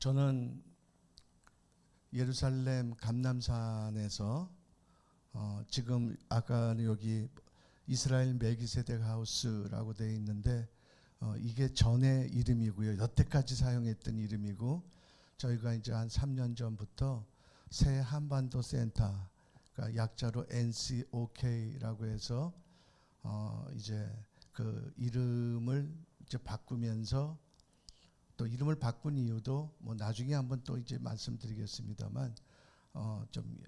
저는 예루살렘 감람산에서 지금 아까 여기 이스라엘 멜기세덱 하우스라고 되어 있는데 이게 전의 이름이고요. 여태까지 사용했던 이름이고 저희가 이제 한 3년 전부터 새 한반도 센터, 그러니까 약자로 NCOK라고 해서 이제 그 이름을 이제 바꾸면서 또 이름을 바꾼 이유도 뭐 나중에 한번 또 이제 말씀드리겠습니다만 좀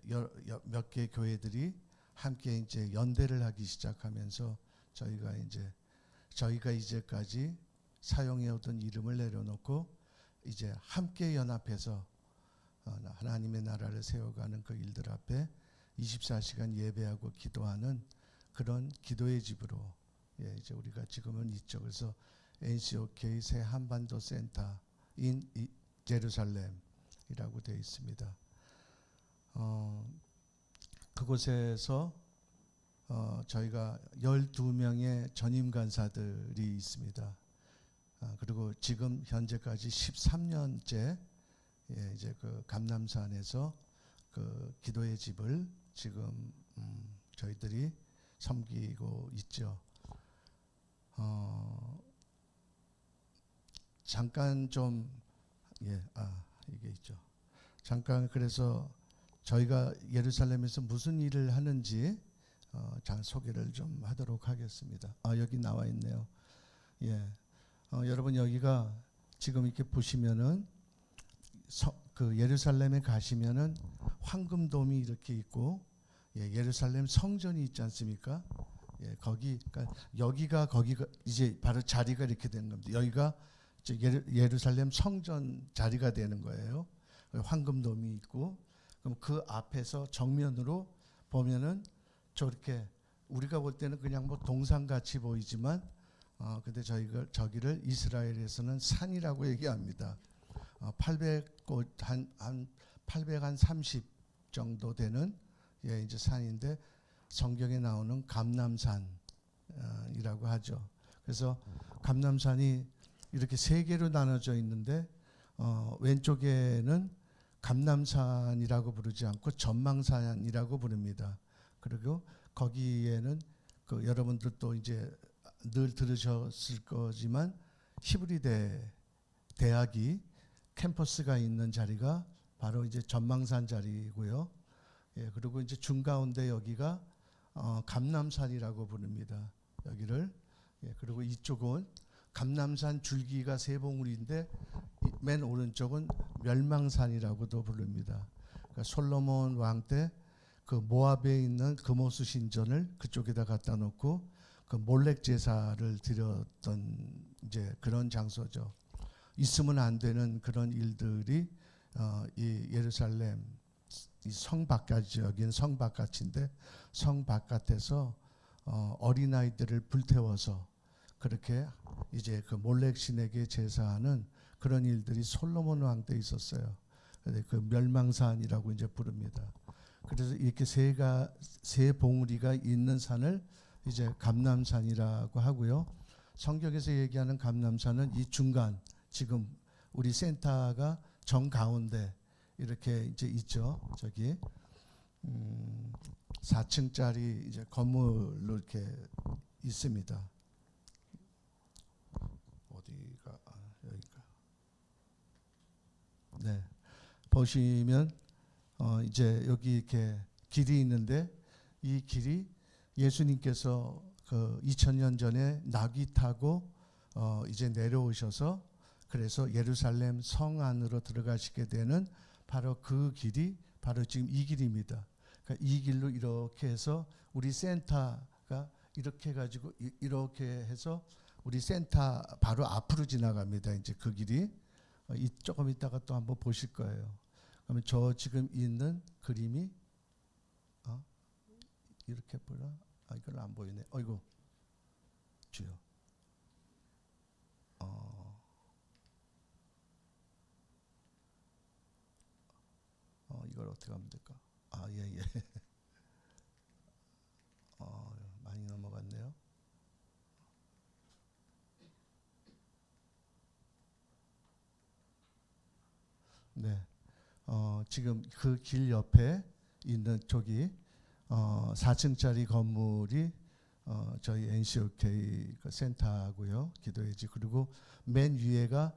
몇 개 교회들이 함께 이제 연대를 하기 시작하면서 저희가 이제까지 사용해 오던 이름을 내려놓고 이제 함께 연합해서 하나님의 나라를 세워가는 그 일들 앞에 24시간 예배하고 기도하는 그런 기도의 집으로 이제 우리가 지금은 있죠. 그래서 NCOK 새 한반도 센터 인 제루살렘이라고 되어 있습니다. 그곳에서 저희가 12명의 전임 간사들이 있습니다. 그리고 지금 현재까지 13년째 이제 그 감람산에서 그 기도의 집을 지금 저희들이 섬기고 있죠. 잠깐 좀 이게 있죠. 잠깐 그래서 저희가 예루살렘에서 무슨 일을 하는지 소개를 좀 하도록 하겠습니다. 여기 나와 있네요. 여러분 여기가 지금 이렇게 보시면은 그 예루살렘에 가시면은 황금돔이 이렇게 있고 예루살렘 성전이 있지 않습니까? 그러니까 여기가 거기가 이제 바로 자리가 이렇게 되는 겁니다. 여기가 이제 예루살렘 성전 자리가 되는 거예요. 황금돔이 있고 그럼 그 앞에서 정면으로 보면은 저렇게 우리가 볼 때는 그냥 뭐 동산같이 보이지만 근데 저기를 이스라엘에서는 산이라고 얘기합니다. 830 정도 되는 이제 산인데 성경에 나오는 감람산이라고 하죠. 그래서 감람산이 이렇게 세 개로 나눠져 있는데 왼쪽에는 감람산이라고 부르지 않고 전망산이라고 부릅니다. 그리고 거기에는 그 여러분들도 이제 늘 들으셨을 거지만 히브리대 대학이 캠퍼스가 있는 자리가 바로 이제 전망산 자리고요. 그리고 이제 중가운데 여기가 감람산이라고 부릅니다. 여기를 그리고 이쪽은 감람산 줄기가 세 봉우리인데 맨 오른쪽은 멸망산이라고도 부릅니다. 그러니까 솔로몬 왕 때 그 모압에 있는 금오수 신전을 그쪽에다 갖다 놓고 그 몰렉 제사를 드렸던 이제 그런 장소죠. 있으면 안 되는 그런 일들이 이 예루살렘 이 성 바깥이 여기는 성 바깥인데 성 바깥에서 어린아이들을 불태워서 그렇게 이제 그 몰렉 신에게 제사하는 그런 일들이 솔로몬 왕 때 있었어요. 그 멸망산이라고 이제 부릅니다. 그래서 이렇게 세 봉우리가 있는 산을 이제 감람산이라고 하고요. 성경에서 얘기하는 감람산은 이 중간 지금 우리 센터가 정 가운데 이렇게 이제 있죠. 저기 4층짜리 이제 건물로 이렇게 있습니다. 어디가 여기가. 네. 보시면 이제 여기 이렇게 길이 있는데 이 길이 예수님께서 그 2000년 전에 나귀 타고 이제 내려오셔서 그래서 예루살렘 성 안으로 들어가시게 되는 바로 그 길이 바로 지금 이 길입니다. 그러니까 이 길로 이렇게 해서 우리 센터가 이렇게 해가지고 이렇게 해서 우리 센터 바로 앞으로 지나갑니다. 이제 그 길이 조금 있다가 또 한번 보실 거예요. 그러면 저 지금 있는 그림이 이렇게 보나? 이건 안 보이네. 어이구 주여. 이걸 어떻게 하면 될까? 예. 많이 넘어갔네요. 네. 지금 그 길 옆에 있는 쪽이 4층짜리 건물이 저희 NCOK 그 센터고요. 기도회지. 그리고 맨 위에가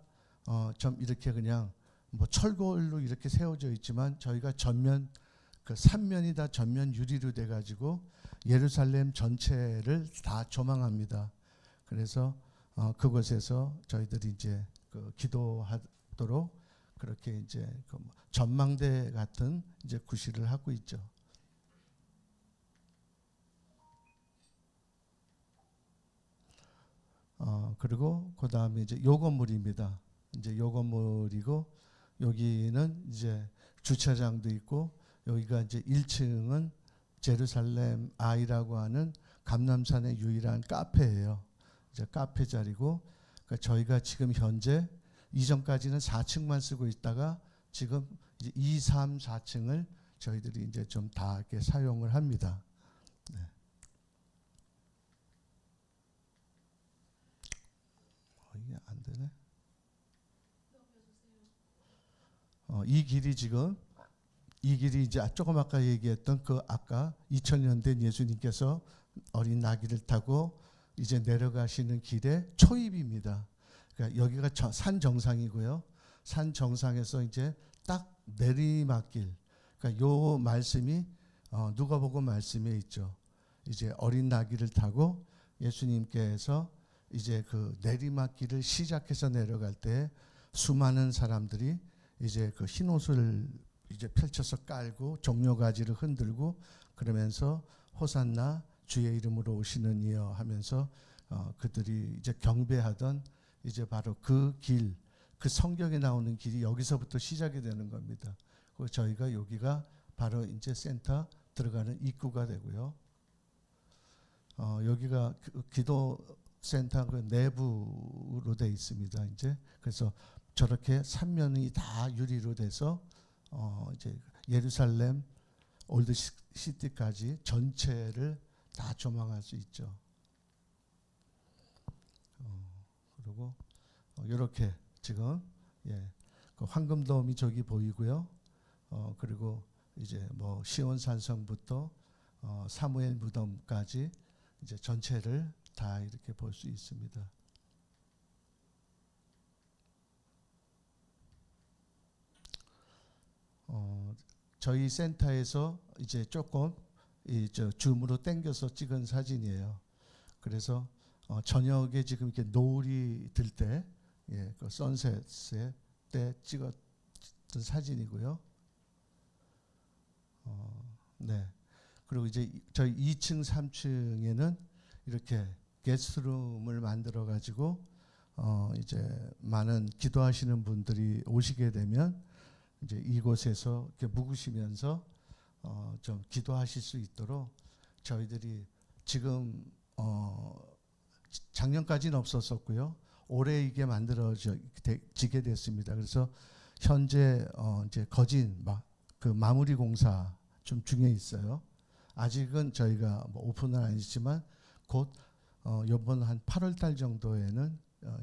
좀 이렇게 그냥 뭐 철골로 이렇게 세워져 있지만 저희가 전면 그 3면이 다 전면 유리로 돼 가지고 예루살렘 전체를 다 조망합니다. 그래서 그곳에서 저희들이 이제 그 기도하도록 그렇게 이제 그 전망대 같은 이제 구실을 하고 있죠. 그리고 그 다음에 이제 요 건물입니다. 이제 요 건물이고 여기는 이제 주차장도 있고 여기가 이제 1층은 제루살렘 아이라고 하는 감람산의 유일한 카페예요. 이제 카페 자리고 그러니까 저희가 지금 현재 이전까지는 4층만 쓰고 있다가 지금 이제 2, 3, 4층을 저희들이 이제 좀 다 이렇게 사용을 합니다. 네. 이게 안 되네. 이 길이 지금 이 길이 이제 조금 아까 얘기했던 그 아까 2000년 된 예수님께서 어린 나귀를 타고 이제 내려가시는 길의 초입입니다. 그러니까 여기가 산 정상이고요. 산 정상에서 이제 딱 내리막길. 그러니까 요 말씀이 누가복음 말씀에 있죠. 이제 어린 나귀를 타고 예수님께서 이제 그 내리막길을 시작해서 내려갈 때 수많은 사람들이 이제 그 흰 옷을 이제 펼쳐서 깔고 종려가지를 흔들고 그러면서 호산나 주의 이름으로 오시는 이여 하면서 그들이 이제 경배하던 이제 바로 그 길, 그 성경에 나오는 길이 여기서부터 시작이 되는 겁니다. 그리고 저희가 여기가 바로 이제 센터 들어가는 입구가 되고요. 여기가 기도 센터 그 내부로 돼 있습니다. 이제 그래서 저렇게 3면이 다 유리로 돼서 이제 예루살렘 올드 시티까지 전체를 다 조망할 수 있죠. 그리고 이렇게 지금 그 황금돔이 저기 보이고요. 그리고 이제 뭐 시온산성부터 사무엘 무덤까지 이제 전체를 다 이렇게 볼 수 있습니다. 저희 센터에서 이제 조금 줌으로 당겨서 찍은 사진이에요. 그래서 저녁에 지금 이렇게 노을이 들 때, 그 선셋 때 찍었던 사진이고요. 네. 그리고 이제 저희 2층, 3층에는 이렇게 게스트룸을 만들어 가지고 이제 많은 기도하시는 분들이 오시게 되면 이제 이곳에서 이렇게 묵으시면서 좀 기도하실 수 있도록 저희들이 지금 작년까지는 없었었고요. 올해 이게 만들어지게 됐습니다. 그래서 현재 이제 거진 그 마무리 공사 좀 중에 있어요. 아직은 저희가 뭐 오픈은 아니지만 곧 이번 한 8월 달 정도에는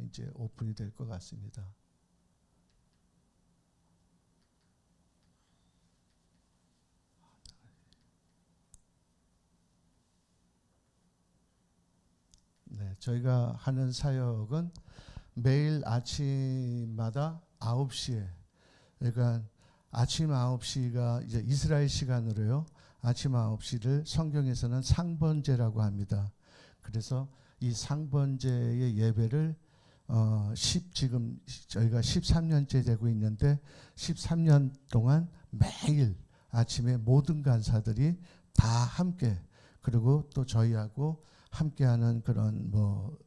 이제 오픈이 될 것 같습니다. 네, 저희가 하는 사역은 매일 아침마다 9시에, 그러니까 아침 9시가 이제 이스라엘 시간으로요. 아침 9시를 성경에서는 상번제라고 합니다. 그래서 이 상번제의 예배를 지금 저희가 13년째 되고 있는데 13년 동안 매일 아침에 모든 간사들이 다 함께 그리고 또 저희하고 함께하는 그런 뭐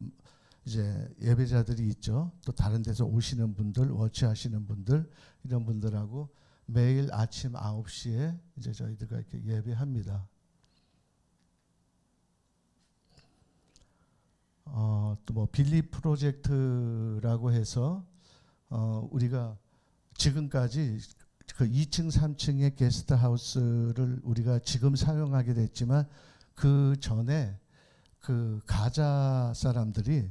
이제 예배자들이 있죠. 또 다른 데서 오시는 분들, 워치하시는 분들 이런 분들하고 매일 아침 9시에 이제 저희들과 이렇게 예배합니다. 또 뭐 빌리 프로젝트라고 해서 우리가 지금까지 그 2층, 3층의 게스트하우스를 우리가 지금 사용하게 됐지만 그 전에 그 가자 사람들이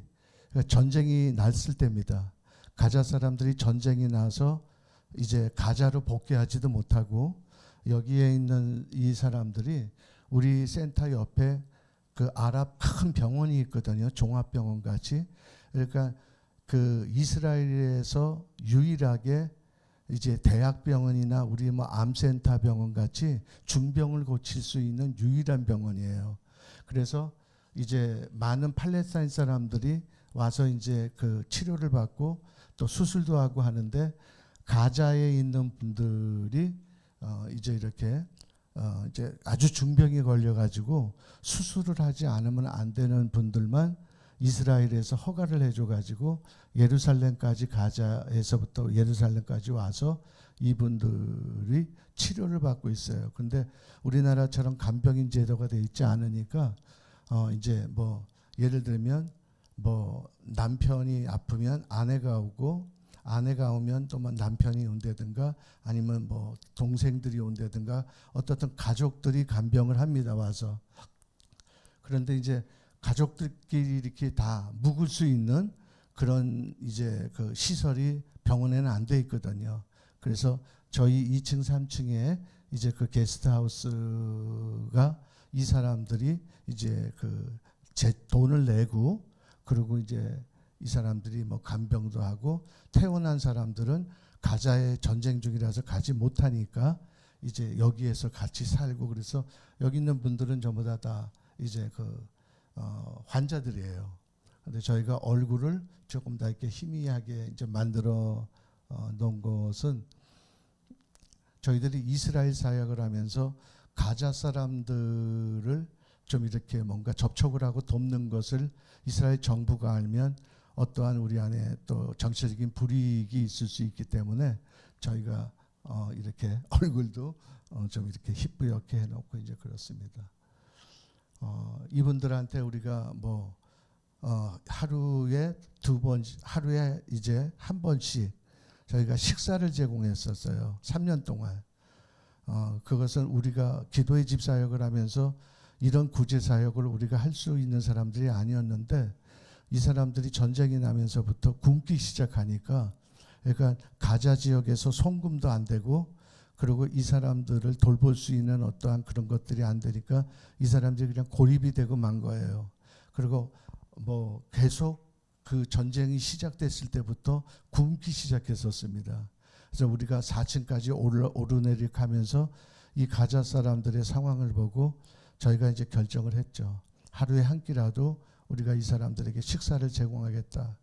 전쟁이 났을 때입니다. 가자 사람들이 전쟁이 나서 이제 가자로 복귀하지도 못하고 여기에 있는 이 사람들이 우리 센터 옆에 그 아랍 큰 병원이 있거든요. 종합병원 같이. 그러니까 그 이스라엘에서 유일하게 이제 대학병원이나 우리 뭐 암센터 병원 같이 중병을 고칠 수 있는 유일한 병원이에요. 그래서 이제 많은 팔레스타인 사람들이 와서 이제 그 치료를 받고 또 수술도 하고 하는데 가자에 있는 분들이 이제 이렇게 이제 아주 중병이 걸려가지고 수술을 하지 않으면 안 되는 분들만 이스라엘에서 허가를 해줘가지고 예루살렘까지 가자에서부터 예루살렘까지 와서 이분들이 치료를 받고 있어요. 근데 우리나라처럼 간병인 제도가 돼 있지 않으니까 이제 뭐 예를 들면 뭐 남편이 아프면 아내가 오고 아내가 오면 또 뭐 남편이 온다든가 아니면 뭐 동생들이 온다든가 어떻든 가족들이 간병을 합니다. 와서. 그런데 이제 가족들끼리 이렇게 다 묵을 수 있는 그런 이제 그 시설이 병원에는 안 돼 있거든요. 그래서 저희 2층, 3층에 이제 그 게스트하우스가 이 사람들이 이제 그 제 돈을 내고 그리고 이제 이 사람들이 뭐 간병도 하고 태어난 사람들은 가자에 전쟁 중이라서 가지 못하니까 이제 여기에서 같이 살고 그래서 여기 있는 분들은 전부 다 이제 그 환자들이에요. 근데 저희가 얼굴을 조금 더 이렇게 희미하게 이제 만들어 놓은 것은 저희들이 이스라엘 사역을 하면서 가자 사람들을 좀 이렇게 뭔가 접촉을 하고 돕는 것을 이스라엘 정부가 알면 어떠한 우리 안에 또 정치적인 불이익이 있을 수 있기 때문에 저희가 이렇게 얼굴도 좀 이렇게 희뿌옇게 해놓고 이제 그렇습니다. 이분들한테 우리가 뭐 하루에 하루에 이제 한 번씩 저희가 식사를 제공했었어요. 3년 동안. 그것은 우리가 기도의 집 사역을 하면서 이런 구제 사역을 우리가 할 수 있는 사람들이 아니었는데 이 사람들이 전쟁이 나면서부터 굶기 시작하니까 그러니까 가자 지역에서 송금도 안 되고 그리고 이 사람들을 돌볼 수 있는 어떠한 그런 것들이 안 되니까 이 사람들이 그냥 고립이 되고 만 거예요. 그리고 뭐 계속 그 전쟁이 시작됐을 때부터 굶기 시작했었습니다. 그래서 우리가 4층까지 오르내리가면서 이 가자 사람들의 상황을 보고 저희가 이제 결정을 했죠. 하루에 한 끼라도 우리가 이 사람들에게 식사를 제공하겠다.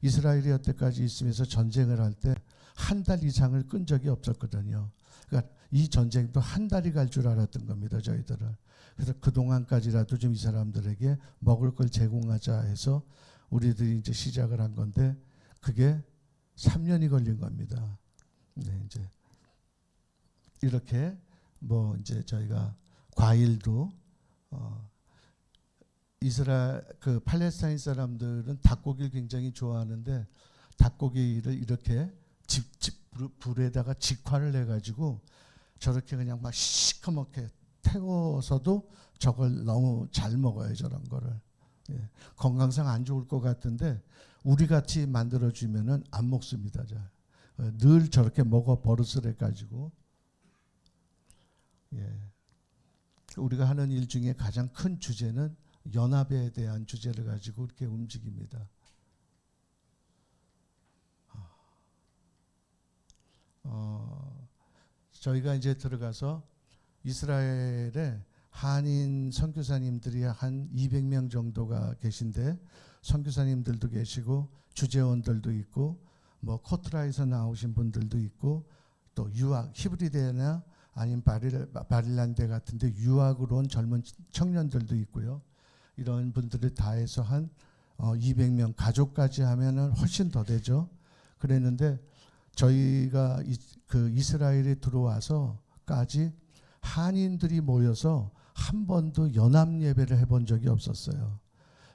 이스라엘이 여태까지 있으면서 전쟁을 할 때 한 달 이상을 끈 적이 없었거든요. 그러니까 이 전쟁도 한 달이 갈 줄 알았던 겁니다. 저희들은. 그래서 그동안까지라도 좀 이 사람들에게 먹을 걸 제공하자 해서 우리들이 이제 시작을 한 건데 그게 3년이 걸린 겁니다. 네, 이제 이렇게 뭐 이제 저희가 과일도 이스라엘 그 팔레스타인 사람들은 닭고기를 굉장히 좋아하는데 닭고기를 이렇게 불에다가 직화를 해가지고 저렇게 그냥 막 시커멓게 태워서도 저걸 너무 잘 먹어요. 저런 거를. 예. 건강상 안 좋을 것 같은데 우리 같이 만들어주면은 안 먹습니다. 늘 저렇게 먹어 버릇을 해가지고. 예. 우리가 하는 일 중에 가장 큰 주제는 연합에 대한 주제를 가지고 이렇게 움직입니다. 저희가 이제 들어가서 이스라엘에 한인 선교사님들이 한 200명 정도가 계신데 선교사님들도 계시고 주재원들도 있고 뭐 코트라에서 나오신 분들도 있고 또 유학 히브리대나 아니면 바릴란대 같은데 유학으로 온 젊은 청년들도 있고요. 이런 분들을 다 해서 한 200명 가족까지 하면은 훨씬 더 되죠. 그랬는데 저희가 그 이스라엘에 들어와서까지 한인들이 모여서 한 번도 연합 예배를 해본 적이 없었어요.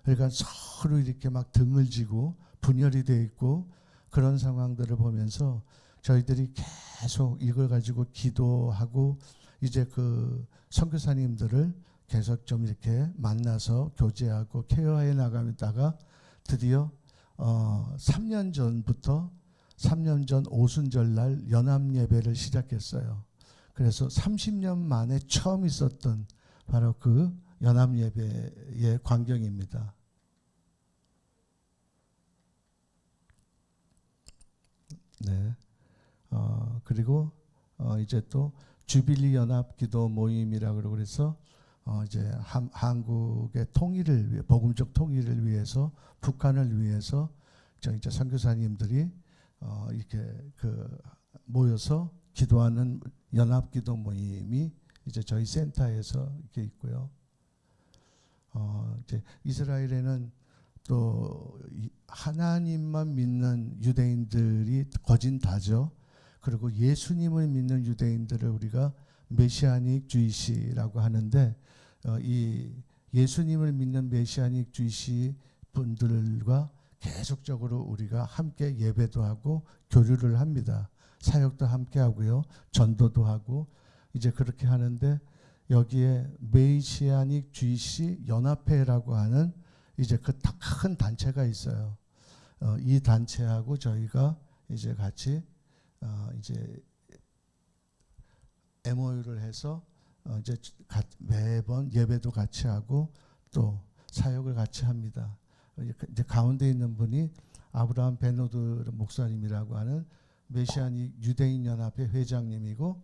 그러니까 서로 이렇게 막 등을 지고 분열이 돼 있고 그런 상황들을 보면서 저희들이 계속 이걸 가지고 기도하고 이제 그 선교사님들을 계속 좀 이렇게 만나서 교제하고 케어해 나가다가 드디어 3년 전부터 3년 전 오순절 날 연합 예배를 시작했어요. 그래서 30년 만에 처음 있었던 바로 그 연합 예배의 광경입니다. 네. 그리고 이제 또 주빌리 연합 기도 모임이라 그래서 이제 한국의 통일을 위해, 복음적 통일을 위해서, 북한을 위해서 저 이제 선교사님들이 이렇게 그 모여서 기도하는 연합 기도 모임이 이제 저희 센터에서 이렇게 있고요. 이제 이스라엘에는 또 하나님만 믿는 유대인들이 거진다죠. 그리고 예수님을 믿는 유대인들을 우리가 메시아닉 주이시라고 하는데, 이 예수님을 믿는 메시아닉 주이시 분들과 계속적으로 우리가 함께 예배도 하고 교류를 합니다. 사역도 함께 하고요. 전도도 하고 이제 그렇게 하는데, 여기에 메시아닉 주이시 연합회라고 하는 이제 그 큰 단체가 있어요. 이 단체하고 저희가 이제 같이 이제 MOU를 해서 이제 매번 예배도 같이 하고 또 사역을 같이 합니다. 이제 가운데 있는 분이 아브라함 베노드 목사님이라고 하는 메시아닉 유대인 연합회 회장님이고,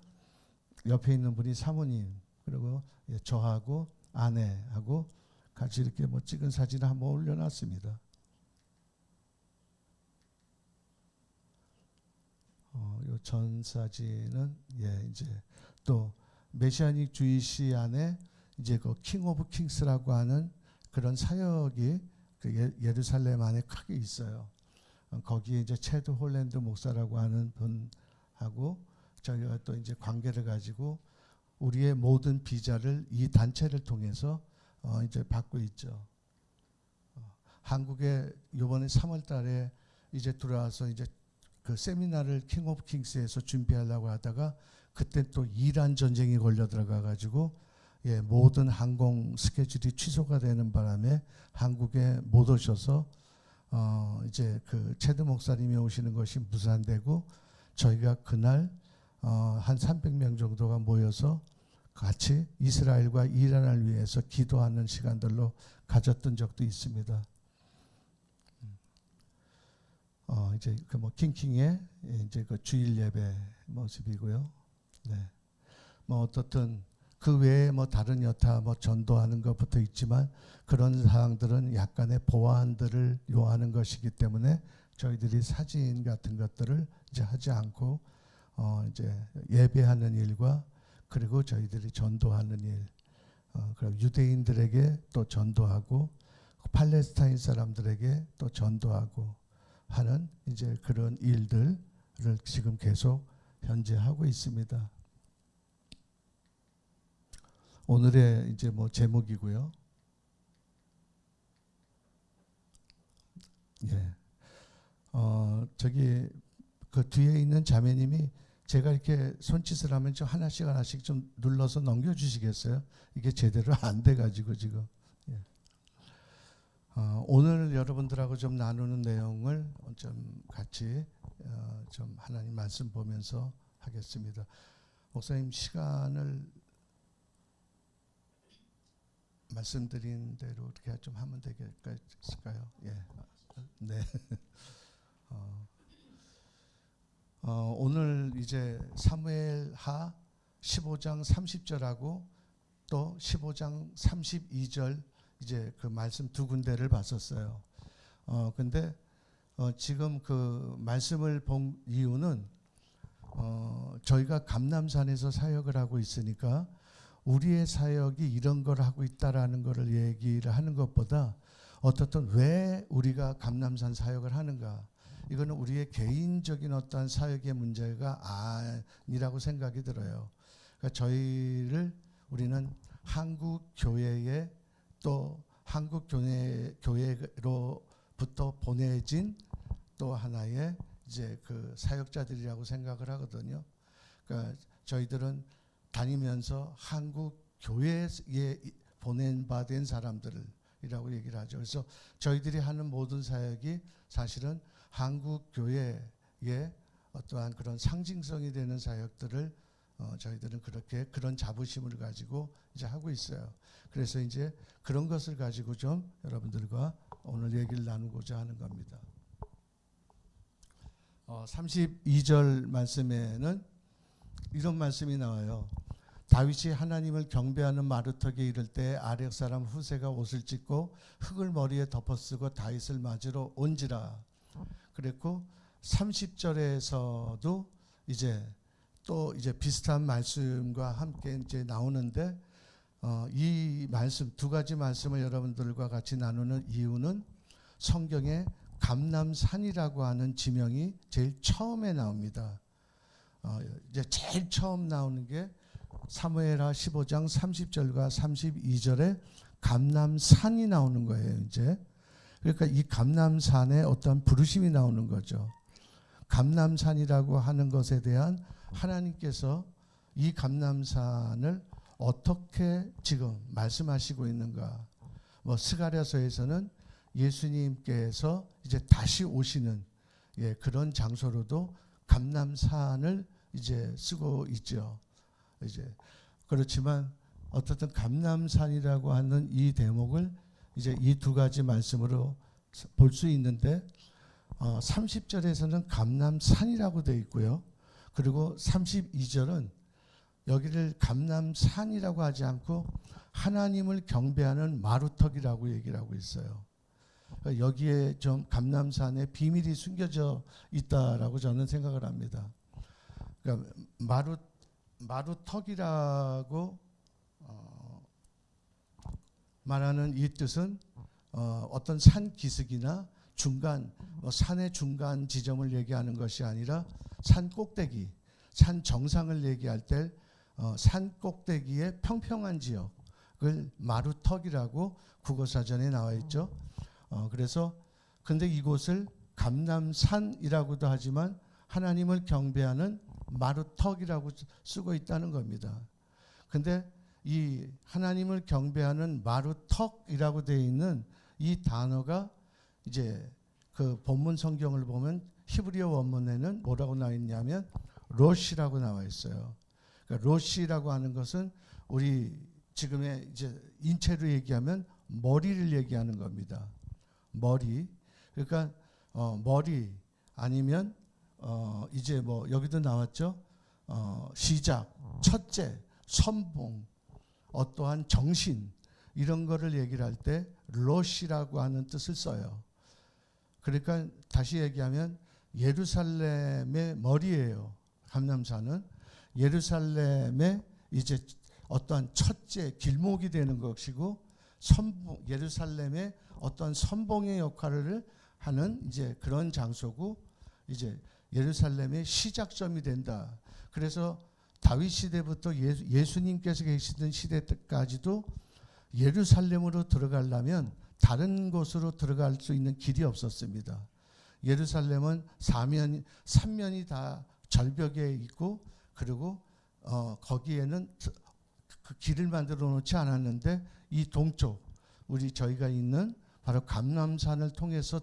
옆에 있는 분이 사모님, 그리고 저하고 아내하고 같이 이렇게 뭐 찍은 사진을 한번 올려놨습니다. 요 전 사진은 이제 또 메시아닉 주이시 안에 이제 그 킹 오브 킹스라고 하는 그런 사역이 그 예루살렘 안에 크게 있어요. 거기에 이제 체드 홀랜드 목사라고 하는 분하고 저희가 또 이제 관계를 가지고 우리의 모든 비자를 이 단체를 통해서 이제 받고 있죠. 한국에 이번에 3월달에 이제 들어와서 이제 그 세미나를 킹 오브 킹스에서 준비하려고 하다가 그때 또 이란 전쟁이 걸려 들어가 가지고 모든 항공 스케줄이 취소가 되는 바람에 한국에 못 오셔서 이제 그 체드 목사님이 오시는 것이 무산되고, 저희가 그날 한 300명 정도가 모여서 같이 이스라엘과 이란을 위해서 기도하는 시간들로 가졌던 적도 있습니다. 이제 그 뭐 킹킹의 이제 그 주일 예배 모습이고요. 네. 뭐 어떻든 그 외에 뭐 다른 여타 뭐 전도하는 것부터 있지만 그런 사항들은 약간의 보완들을 요하는 것이기 때문에 저희들이 사진 같은 것들을 이제 하지 않고 이제 예배하는 일과 그리고 저희들이 전도하는 일, 그리고 유대인들에게 또 전도하고 팔레스타인 사람들에게 또 전도하고 하는 이제 그런 일들을 지금 계속 현재 하고 있습니다. 오늘의 이제 뭐 제목이고요. 예. 저기 그 뒤에 있는 자매님이 제가 이렇게 손짓을 하면 좀 하나씩 좀 눌러서 넘겨주시겠어요? 이게 제대로 안 돼가지고 지금. 예. 오늘 여러분들하고 좀 나누는 내용을 좀 같이 좀 하나님 말씀 보면서 하겠습니다. 목사님 시간을 말씀드린 대로 어떻게 좀 하면 되겠을까요? 예. 네. 오늘 이제 사무엘하 15장 30절하고 또 15장 32절 이제 그 말씀 두 군데를 봤었어요. 근데 지금 그 말씀을 본 이유는 저희가 감람산에서 사역을 하고 있으니까 우리의 사역이 이런 걸 하고 있다라는 것을 얘기를 하는 것보다 어떻든 왜 우리가 감람산 사역을 하는가, 이거는 우리의 개인적인 어떤 사역의 문제가 아니라고 생각이 들어요. 그러니까 우리는 한국 교회에 또 한국 교회로부터 보내진 또 하나의 이제 그 사역자들이라고 생각을 하거든요. 그러니까 저희들은 다니면서 한국 교회에 보낸 바 된 사람들이라고 얘기를 하죠. 그래서 저희들이 하는 모든 사역이 사실은 한국 교회 어떠한 그런 상징성이 되는 사역들을 저희들은 그렇게 그런 자부심을 가지고 이제 하고 있어요. 그래서 이제 그런 것을 가지고 좀 여러분들과 오늘 얘기를 나누고자 하는 겁니다. 32절 말씀에는 이런 말씀이 나와요. 다윗이 하나님을 경배하는 마루턱에 이를 때 아렉 사람 후세가 옷을 찢고 흙을 머리에 덮어쓰고 다윗을 맞으러 온지라. 그랬고 30절에서도 이제 또 이제 비슷한 말씀과 함께 이제 나오는데 이 말씀 두 가지 말씀을 여러분들과 같이 나누는 이유는 성경에 감람산이라고 하는 지명이 제일 처음에 나옵니다. 이제 제일 처음 나오는 게 사무엘하 15장 30절과 32절에 감람산이 나오는 거예요. 이제 그러니까 이 감람산에 어떤 부르심이 나오는 거죠. 감람산이라고 하는 것에 대한 하나님께서 이 감람산을 어떻게 지금 말씀하시고 있는가? 스가랴서에서는 예수님께서 이제 다시 오시는 그런 장소로도 감람산을 이제 쓰고 있죠. 이제 그렇지만 어떻든 감람산이라고 하는 이 대목을 이제 이 두 가지 말씀으로 볼 수 있는데 30절에서는 감람산이라고 되어 있고요. 그리고 32절은 여기를 감람산이라고 하지 않고 하나님을 경배하는 마루턱이라고 얘기를 하고 있어요. 여기에 좀 감람산의 비밀이 숨겨져 있다라고 저는 생각을 합니다. 그러니까 마루턱이라고 말하는 이 뜻은 어떤 산 기슭이나 중간 산의 중간 지점을 얘기하는 것이 아니라 산 꼭대기, 산 정상을 얘기할 때 산 꼭대기의 평평한 지역을 마루턱이라고 국어사전에 나와 있죠. 그래서 근데 이곳을 감람산이라고도 하지만 하나님을 경배하는 마루턱이라고 쓰고 있다는 겁니다. 근데 이 하나님을 경배하는 마루턱이라고 되어 있는 이 단어가 이제 그 본문 성경을 보면 히브리어 원문에는 뭐라고 나와 있냐면 로시라고 나와 있어요. 그러니까 로시라고 하는 것은 우리 지금의 이제 인체로 얘기하면 머리를 얘기하는 겁니다. 머리. 그러니까 머리 아니면 이제 여기도 나왔죠. 시작, 첫째, 선봉, 어떠한 정신 이런 거를 얘기를 할 때 로시라고 하는 뜻을 써요. 그러니까 다시 얘기하면 예루살렘의 머리예요. 감람산은 예루살렘의 이제 어떠한 첫째 길목이 되는 것이고 선봉, 예루살렘의 어떤 선봉의 역할을 하는 이제 그런 장소고 이제 예루살렘의 시작점이 된다. 그래서 다윗 시대부터 예수님께서 계시던 시대 때까지도 예루살렘으로 들어가려면 다른 곳으로 들어갈 수 있는 길이 없었습니다. 예루살렘은 삼면이 다 절벽에 있고 그리고 거기에는 그 길을 만들어 놓지 않았는데 이 동쪽 저희가 있는 바로 감람산을 통해서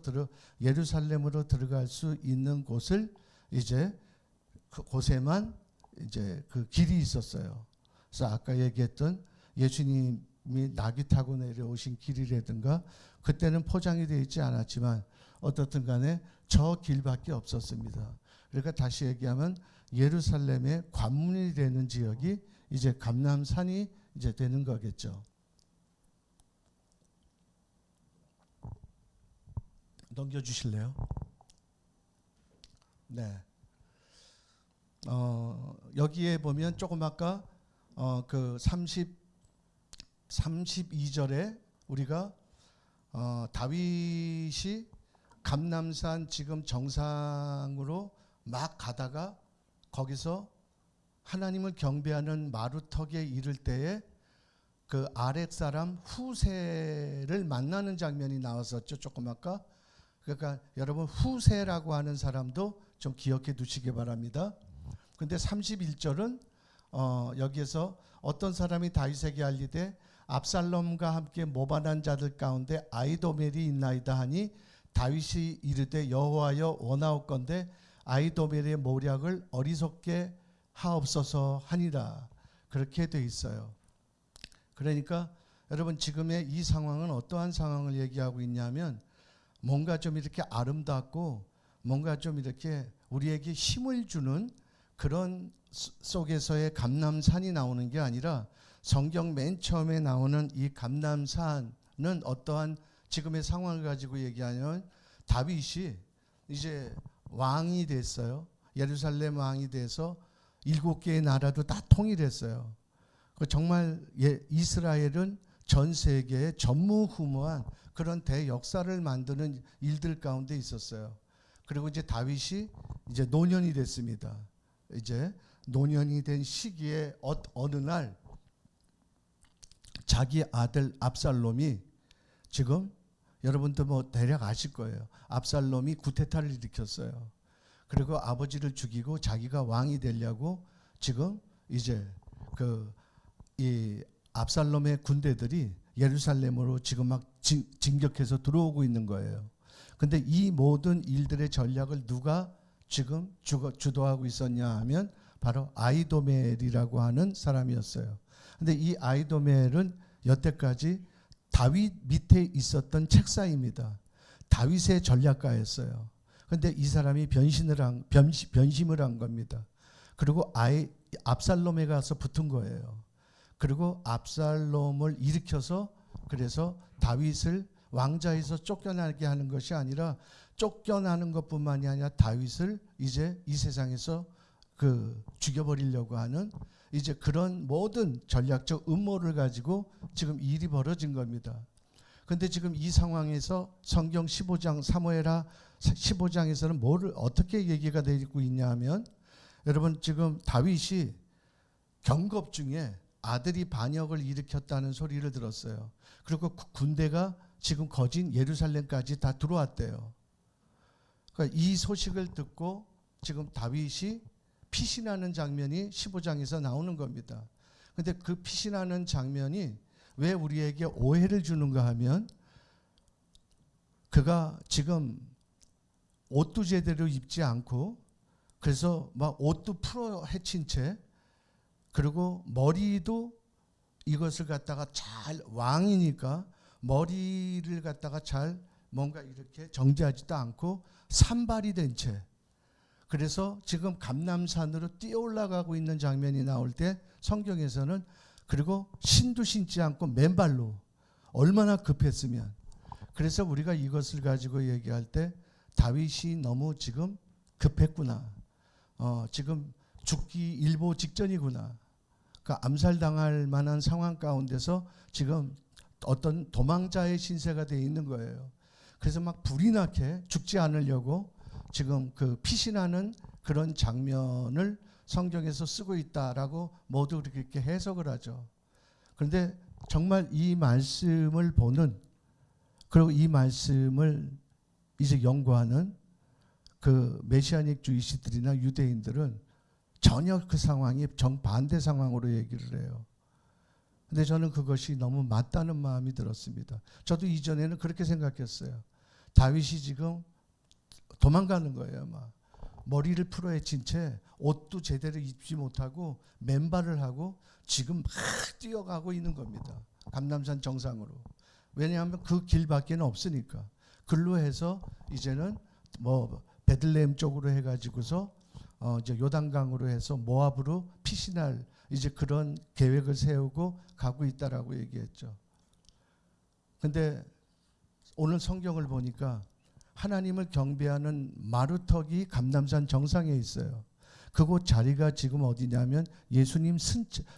예루살렘으로 들어갈 수 있는 곳을 이제 그곳에만 이제 그 길이 있었어요. 그래서 아까 얘기했던 예수님이 나귀 타고 내려오신 길이라든가 그때는 포장이 되어 있지 않았지만 어떻든 간에 저 길밖에 없었습니다. 그러니까 다시 얘기하면 예루살렘의 관문이 되는 지역이 이제 감람산이 이제 되는 거겠죠. 넘겨주실래요? 네. 여기에 보면 조금 아까 그 32절에 우리가 다윗이 감람산 지금 정상으로 막 가다가 거기서 하나님을 경배하는 마루턱에 이를 때에 그 아렉 사람 후세를 만나는 장면이 나왔었죠. 조금 아까. 그러니까 여러분 후세라고 하는 사람도 좀 기억해 두시기 바랍니다. 근데 31절은 여기에서 어떤 사람이 다윗에게 알리되 압살롬과 함께 모반한 자들 가운데 아히도멜이 있나이다 하니 다윗이 이르되 여호와여 원하옵건대 아히도벨의 모략을 어리석게 하옵소서 하니라. 그렇게 돼 있어요. 그러니까 여러분 지금의 이 상황은 어떠한 상황을 얘기하고 있냐면 뭔가 좀 이렇게 아름답고 뭔가 좀 이렇게 우리에게 힘을 주는 그런 속에서의 감람산이 나오는 게 아니라 성경 맨 처음에 나오는 이 감람산은 어떠한 지금의 상황을 가지고 얘기하면 다윗이 이제 왕이 됐어요. 예루살렘 왕이 돼서 7개의 나라도 다 통일했어요. 정말 이스라엘은 전 세계에 전무후무한 그런 대역사를 만드는 일들 가운데 있었어요. 그리고 이제 다윗이 이제 노년이 됐습니다. 이제 노년이 된 시기에 어느 날 자기 아들 압살롬이 지금 여러분도 뭐 대략 아실 거예요. 압살롬이 구테타를 일으켰어요. 그리고 아버지를 죽이고 자기가 왕이 되려고 지금 이제 이 압살롬의 군대들이 예루살렘으로 지금 막 진격해서 들어오고 있는 거예요. 근데 이 모든 일들의 전략을 누가 지금 주도하고 있었냐 하면 바로 아히도멜이라고 하는 사람이었어요. 근데 이 아히도멜은 여태까지 다윗 밑에 있었던 책사입니다. 다윗의 전략가였어요. 근데 이 사람이 변심을 한 겁니다. 그리고 압살롬에 가서 붙은 거예요. 그리고 압살롬을 일으켜서 그래서 다윗을 왕자에서 쫓겨나게 하는 것이 아니라 쫓겨나는 것뿐만이 아니라 다윗을 이제 이 세상에서 죽여버리려고 하는 이제 그런 모든 전략적 음모를 가지고 지금 일이 벌어진 겁니다. 근데 지금 이 상황에서 성경 15장 사무엘하 15장에서는 뭐를 어떻게 얘기가 되고 있냐 하면 여러분 지금 다윗이 경겁 중에 아들이 반역을 일으켰다는 소리를 들었어요. 그리고 군대가 지금 거진 예루살렘까지 다 들어왔대요. 그러니까 이 소식을 듣고 지금 다윗이 피신하는 장면이 15장에서 나오는 겁니다. 근데 그 피신하는 장면이 왜 우리에게 오해를 주는가 하면 그가 지금 옷도 제대로 입지 않고 그래서 막 옷도 풀어 헤친 채 그리고 머리도 이것을 갖다가 잘 왕이니까 머리를 갖다가 잘 뭔가 이렇게 정지하지도 않고 산발이 된 채 그래서 지금 감람산으로 뛰어 올라가고 있는 장면이 나올 때 성경에서는 그리고 신도 신지 않고 맨발로 얼마나 급했으면 그래서 우리가 이것을 가지고 얘기할 때 다윗이 너무 지금 급했구나. 지금 죽기 일보 직전이구나. 그러니까 암살당할 만한 상황 가운데서 지금 어떤 도망자의 신세가 되어 있는 거예요. 그래서 막 불이 나게 죽지 않으려고 지금 피신하는 그런 장면을 성경에서 쓰고 있다라고 모두 그렇게 해석을 하죠. 그런데 정말 이 말씀을 보는 그리고 이 말씀을 이제 연구하는 메시아닉 주의시들이나 유대인들은 전혀 그 상황이 정반대 상황으로 얘기를 해요. 근데 저는 그것이 너무 맞다는 마음이 들었습니다. 저도 이전에는 그렇게 생각했어요. 다윗이 지금 도망가는 거예요. 막 머리를 풀어헤친 채 옷도 제대로 입지 못하고 맨발을 하고 지금 막 뛰어가고 있는 겁니다. 감람산 정상으로. 왜냐하면 그 길밖에는 없으니까. 글로 해서 이제는 뭐 베들레헴 쪽으로 해가지고서 이제 요단강으로 해서 모압으로 피신할 이제 그런 계획을 세우고 가고 있다라고 얘기했죠. 근데 오늘 성경을 보니까 하나님을 경배하는 마루턱이 감람산 정상에 있어요. 그곳 자리가 지금 어디냐면 예수님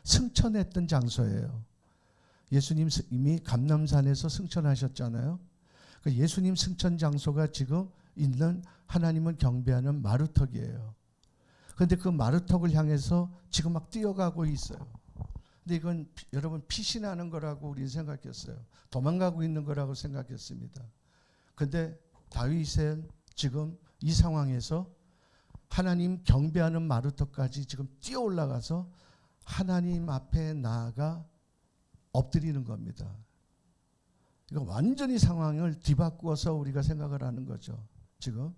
승천했던 장소예요. 예수님 이미 감람산에서 승천하셨잖아요. 예수님 승천 장소가 지금 있는 하나님을 경배하는 마루턱이에요. 그런데 그 마루턱을 향해서 지금 막 뛰어가고 있어요. 근데 이건 여러분 피신하는 거라고 우리는 생각했어요. 도망가고 있는 거라고 생각했습니다. 그런데 다윗은 지금 이 상황에서 하나님 경배하는 마루턱까지 지금 뛰어 올라가서 하나님 앞에 나아가 엎드리는 겁니다. 이거 완전히 상황을 뒤바꾸어서 우리가 생각을 하는 거죠. 지금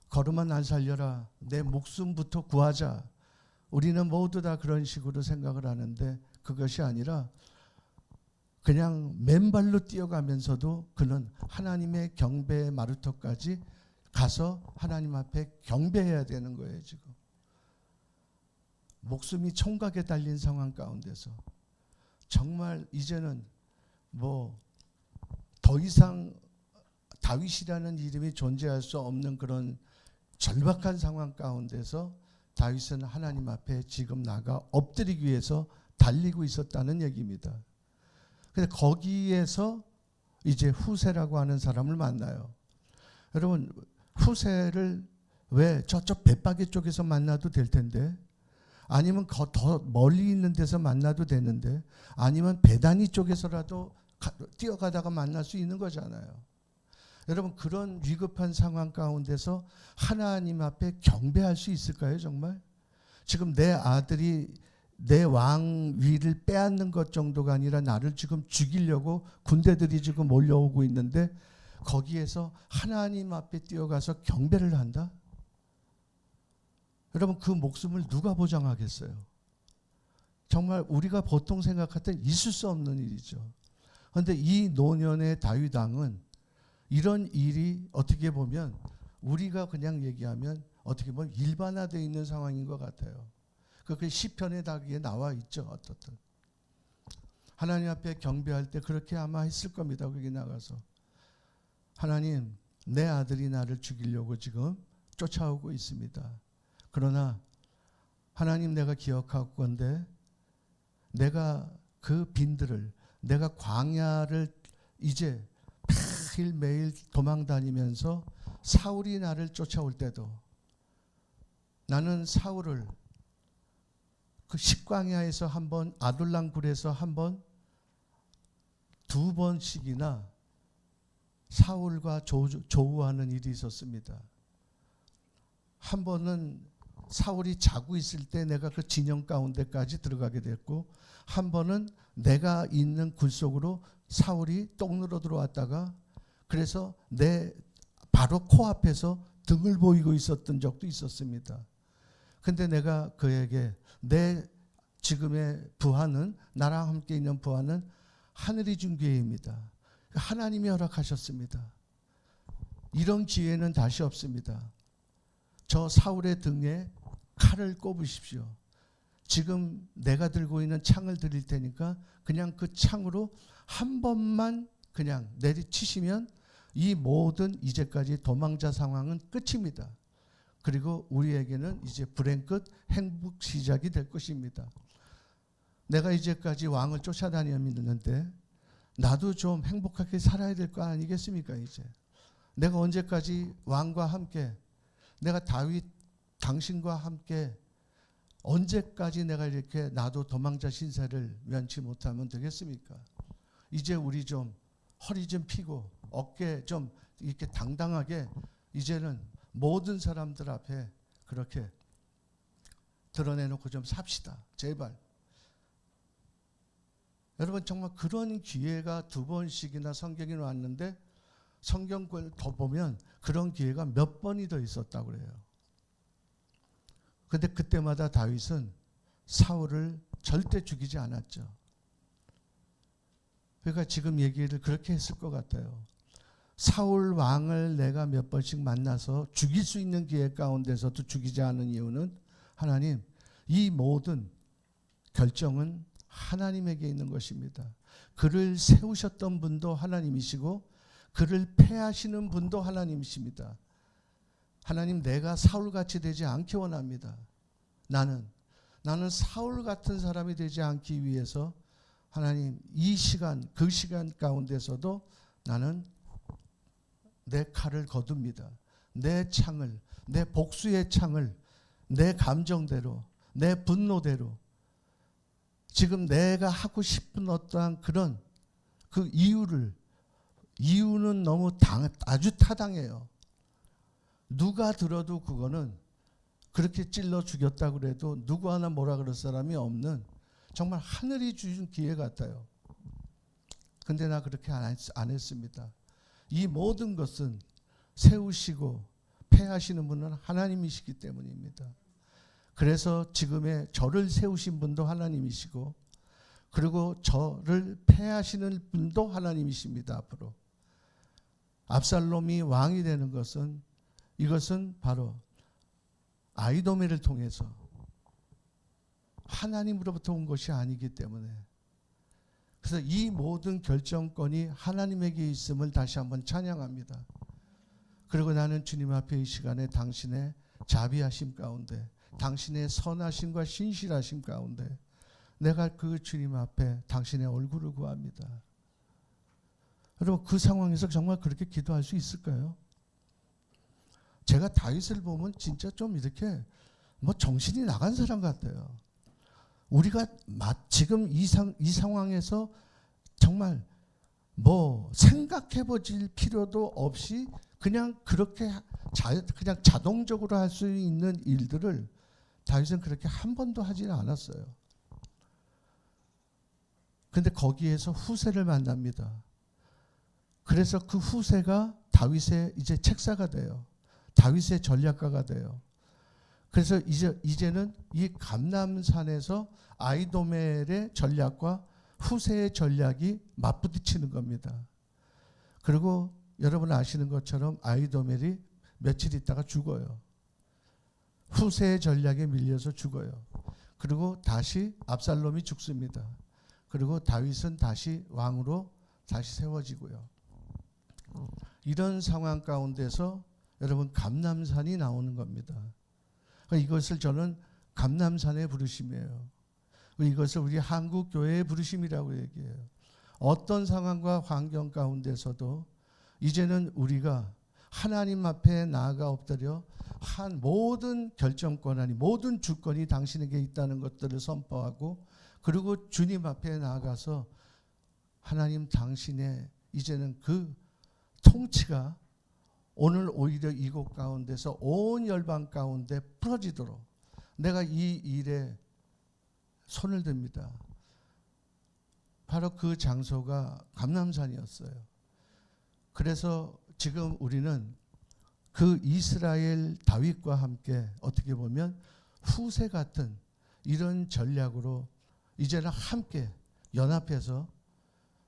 걸음아 날 살려라. 내 목숨부터 구하자. 우리는 모두 다 그런 식으로 생각을 하는데 그것이 아니라 그냥 맨발로 뛰어가면서도 그는 하나님의 경배의 마루터까지 가서 하나님 앞에 경배해야 되는 거예요. 지금 목숨이 총각에 달린 상황 가운데서 정말 이제는 뭐 더 이상 다윗이라는 이름이 존재할 수 없는 그런 절박한 상황 가운데서 다윗은 하나님 앞에 지금 나가 엎드리기 위해서 달리고 있었다는 얘기입니다. 근데 거기에서 이제 후세라고 하는 사람을 만나요. 여러분, 후세를 왜 저쪽 벳바게 쪽에서 만나도 될 텐데, 아니면 더 멀리 있는 데서 만나도 되는데, 아니면 베다니 쪽에서라도 뛰어가다가 만날 수 있는 거잖아요. 여러분, 그런 위급한 상황 가운데서 하나님 앞에 경배할 수 있을까요, 정말? 지금 내 아들이 내 왕위를 빼앗는 것 정도가 아니라 나를 지금 죽이려고 군대들이 지금 몰려오고 있는데 거기에서 하나님 앞에 뛰어가서 경배를 한다? 여러분, 그 목숨을 누가 보장하겠어요? 정말 우리가 보통 생각할 때 있을 수 없는 일이죠. 그런데 이 노년의 다윗 왕은 이런 일이 어떻게 보면 우리가 그냥 얘기하면 어떻게 보면 일반화되어 있는 상황인 것 같아요. 그 시편에 다 그게 나와 있죠. 어떻든 하나님 앞에 경배할 때 그렇게 아마 했을 겁니다. 거기 나가서 하나님, 내 아들이 나를 죽이려고 지금 쫓아오고 있습니다. 그러나 하나님, 내가 기억할 건데 내가 그 빈들을, 내가 광야를 이제 매일 도망 다니면서 사울이 나를 쫓아올 때도 나는 사울을 그 십광야에서 한 번, 아둘람 굴에서 한 번, 두 번씩이나 사울과 조우하는 일이 있었습니다. 한 번은 사울이 자고 있을 때 내가 그 진영 가운데까지 들어가게 됐고, 한 번은 내가 있는 굴 속으로 사울이 똥 누러 들어왔다가 그래서 내 바로 코앞에서 등을 보이고 있었던 적도 있었습니다. 근데 내가 그에게 내 지금의 부하는, 나랑 함께 있는 부하는 하늘이 준 기회입니다. 하나님이 허락하셨습니다. 이런 기회는 다시 없습니다. 저 사울의 등에 칼을 꼽으십시오. 지금 내가 들고 있는 창을 드릴 테니까 그냥 그 창으로 한 번만 그냥 내리치시면 이 모든 이제까지 도망자 상황은 끝입니다. 그리고 우리에게는 이제 불행 끝 행복 시작이 될 것입니다. 내가 이제까지 왕을 쫓아다녔는데 나도 좀 행복하게 살아야 될 거 아니겠습니까? 이제 내가 언제까지 왕과 함께, 내가 다윗 당신과 함께 언제까지 내가 이렇게 나도 도망자 신세를 면치 못하면 되겠습니까? 이제 우리 좀 허리 좀 펴고 어깨 좀 이렇게 당당하게 이제는 모든 사람들 앞에 그렇게 드러내놓고 좀 삽시다. 제발. 여러분, 정말 그런 기회가 두 번씩이나 성경에 왔는데 성경을 더 보면 그런 기회가 몇 번이 더 있었다고 그래요. 그런데 그때마다 다윗은 사울을 절대 죽이지 않았죠. 그러니까 지금 얘기를 그렇게 했을 것 같아요. 사울 왕을 내가 몇 번씩 만나서 죽일 수 있는 기회 가운데서도 죽이지 않은 이유는 하나님, 이 모든 결정은 하나님에게 있는 것입니다. 그를 세우셨던 분도 하나님이시고 그를 패하시는 분도 하나님이십니다. 하나님, 내가 사울같이 되지 않기 원합니다. 나는 사울 같은 사람이 되지 않기 위해서 하나님, 이 시간, 그 시간 가운데서도 나는 내 칼을 거둡니다. 내 창을, 내 복수의 창을 내 감정대로, 내 분노대로 지금 내가 하고 싶은 어떠한 그런 그 이유는 너무 아주 타당해요. 누가 들어도 그거는 그렇게 찔러 죽였다고 그래도 누구 하나 뭐라 그럴 사람이 없는 정말 하늘이 주신 기회 같아요. 근데 나 그렇게 안 했습니다. 이 모든 것은 세우시고 패하시는 분은 하나님이시기 때문입니다. 그래서 지금의 저를 세우신 분도 하나님이시고, 그리고 저를 패하시는 분도 하나님이십니다. 앞으로 압살롬이 왕이 되는 것은, 이것은 바로 아이도메를 통해서 하나님으로부터 온 것이 아니기 때문에, 그래서 이 모든 결정권이 하나님에게 있음을 다시 한번 찬양합니다. 그리고 나는 주님 앞에 이 시간에 당신의 자비하심 가운데, 당신의 선하심과 신실하심 가운데 내가 그 주님 앞에 당신의 얼굴을 구합니다. 여러분, 그 상황에서 정말 그렇게 기도할 수 있을까요? 제가 다윗을 보면 진짜 좀 이렇게 뭐 정신이 나간 사람 같아요. 우리가 지금 이 상황에서 정말 뭐 생각해 보질 필요도 없이 그냥 그렇게 그냥 자동적으로 할 수 있는 일들을 다윗은 그렇게 한 번도 하지는 않았어요. 근데 거기에서 후세를 만납니다. 그래서 그 후세가 다윗의 이제 책사가 돼요. 다윗의 전략가가 돼요. 그래서 이제는 이 감람산에서 아이도멜의 전략과 후세의 전략이 맞부딪히는 겁니다. 그리고 여러분 아시는 것처럼 아이도멜이 며칠 있다가 죽어요. 후세의 전략에 밀려서 죽어요. 그리고 다시 압살롬이 죽습니다. 그리고 다윗은 다시 왕으로 다시 세워지고요. 이런 상황 가운데서 여러분 감람산이 나오는 겁니다. 이것을 저는 감람산의 부르심이에요. 이것을 우리 한국교회의 부르심이라고 얘기해요. 어떤 상황과 환경 가운데서도 이제는 우리가 하나님 앞에 나아가 엎드려 한 모든 결정권, 모든 주권이 당신에게 있다는 것들을 선포하고, 그리고 주님 앞에 나아가서 하나님 당신의 이제는 그 통치가 오늘 오히려 이곳 가운데서 온 열방 가운데 풀어지도록 내가 이 일에 손을 듭니다. 바로 그 장소가 감람산이었어요. 그래서 지금 우리는 그 이스라엘 다윗과 함께 어떻게 보면 후세 같은 이런 전략으로 이제는 함께 연합해서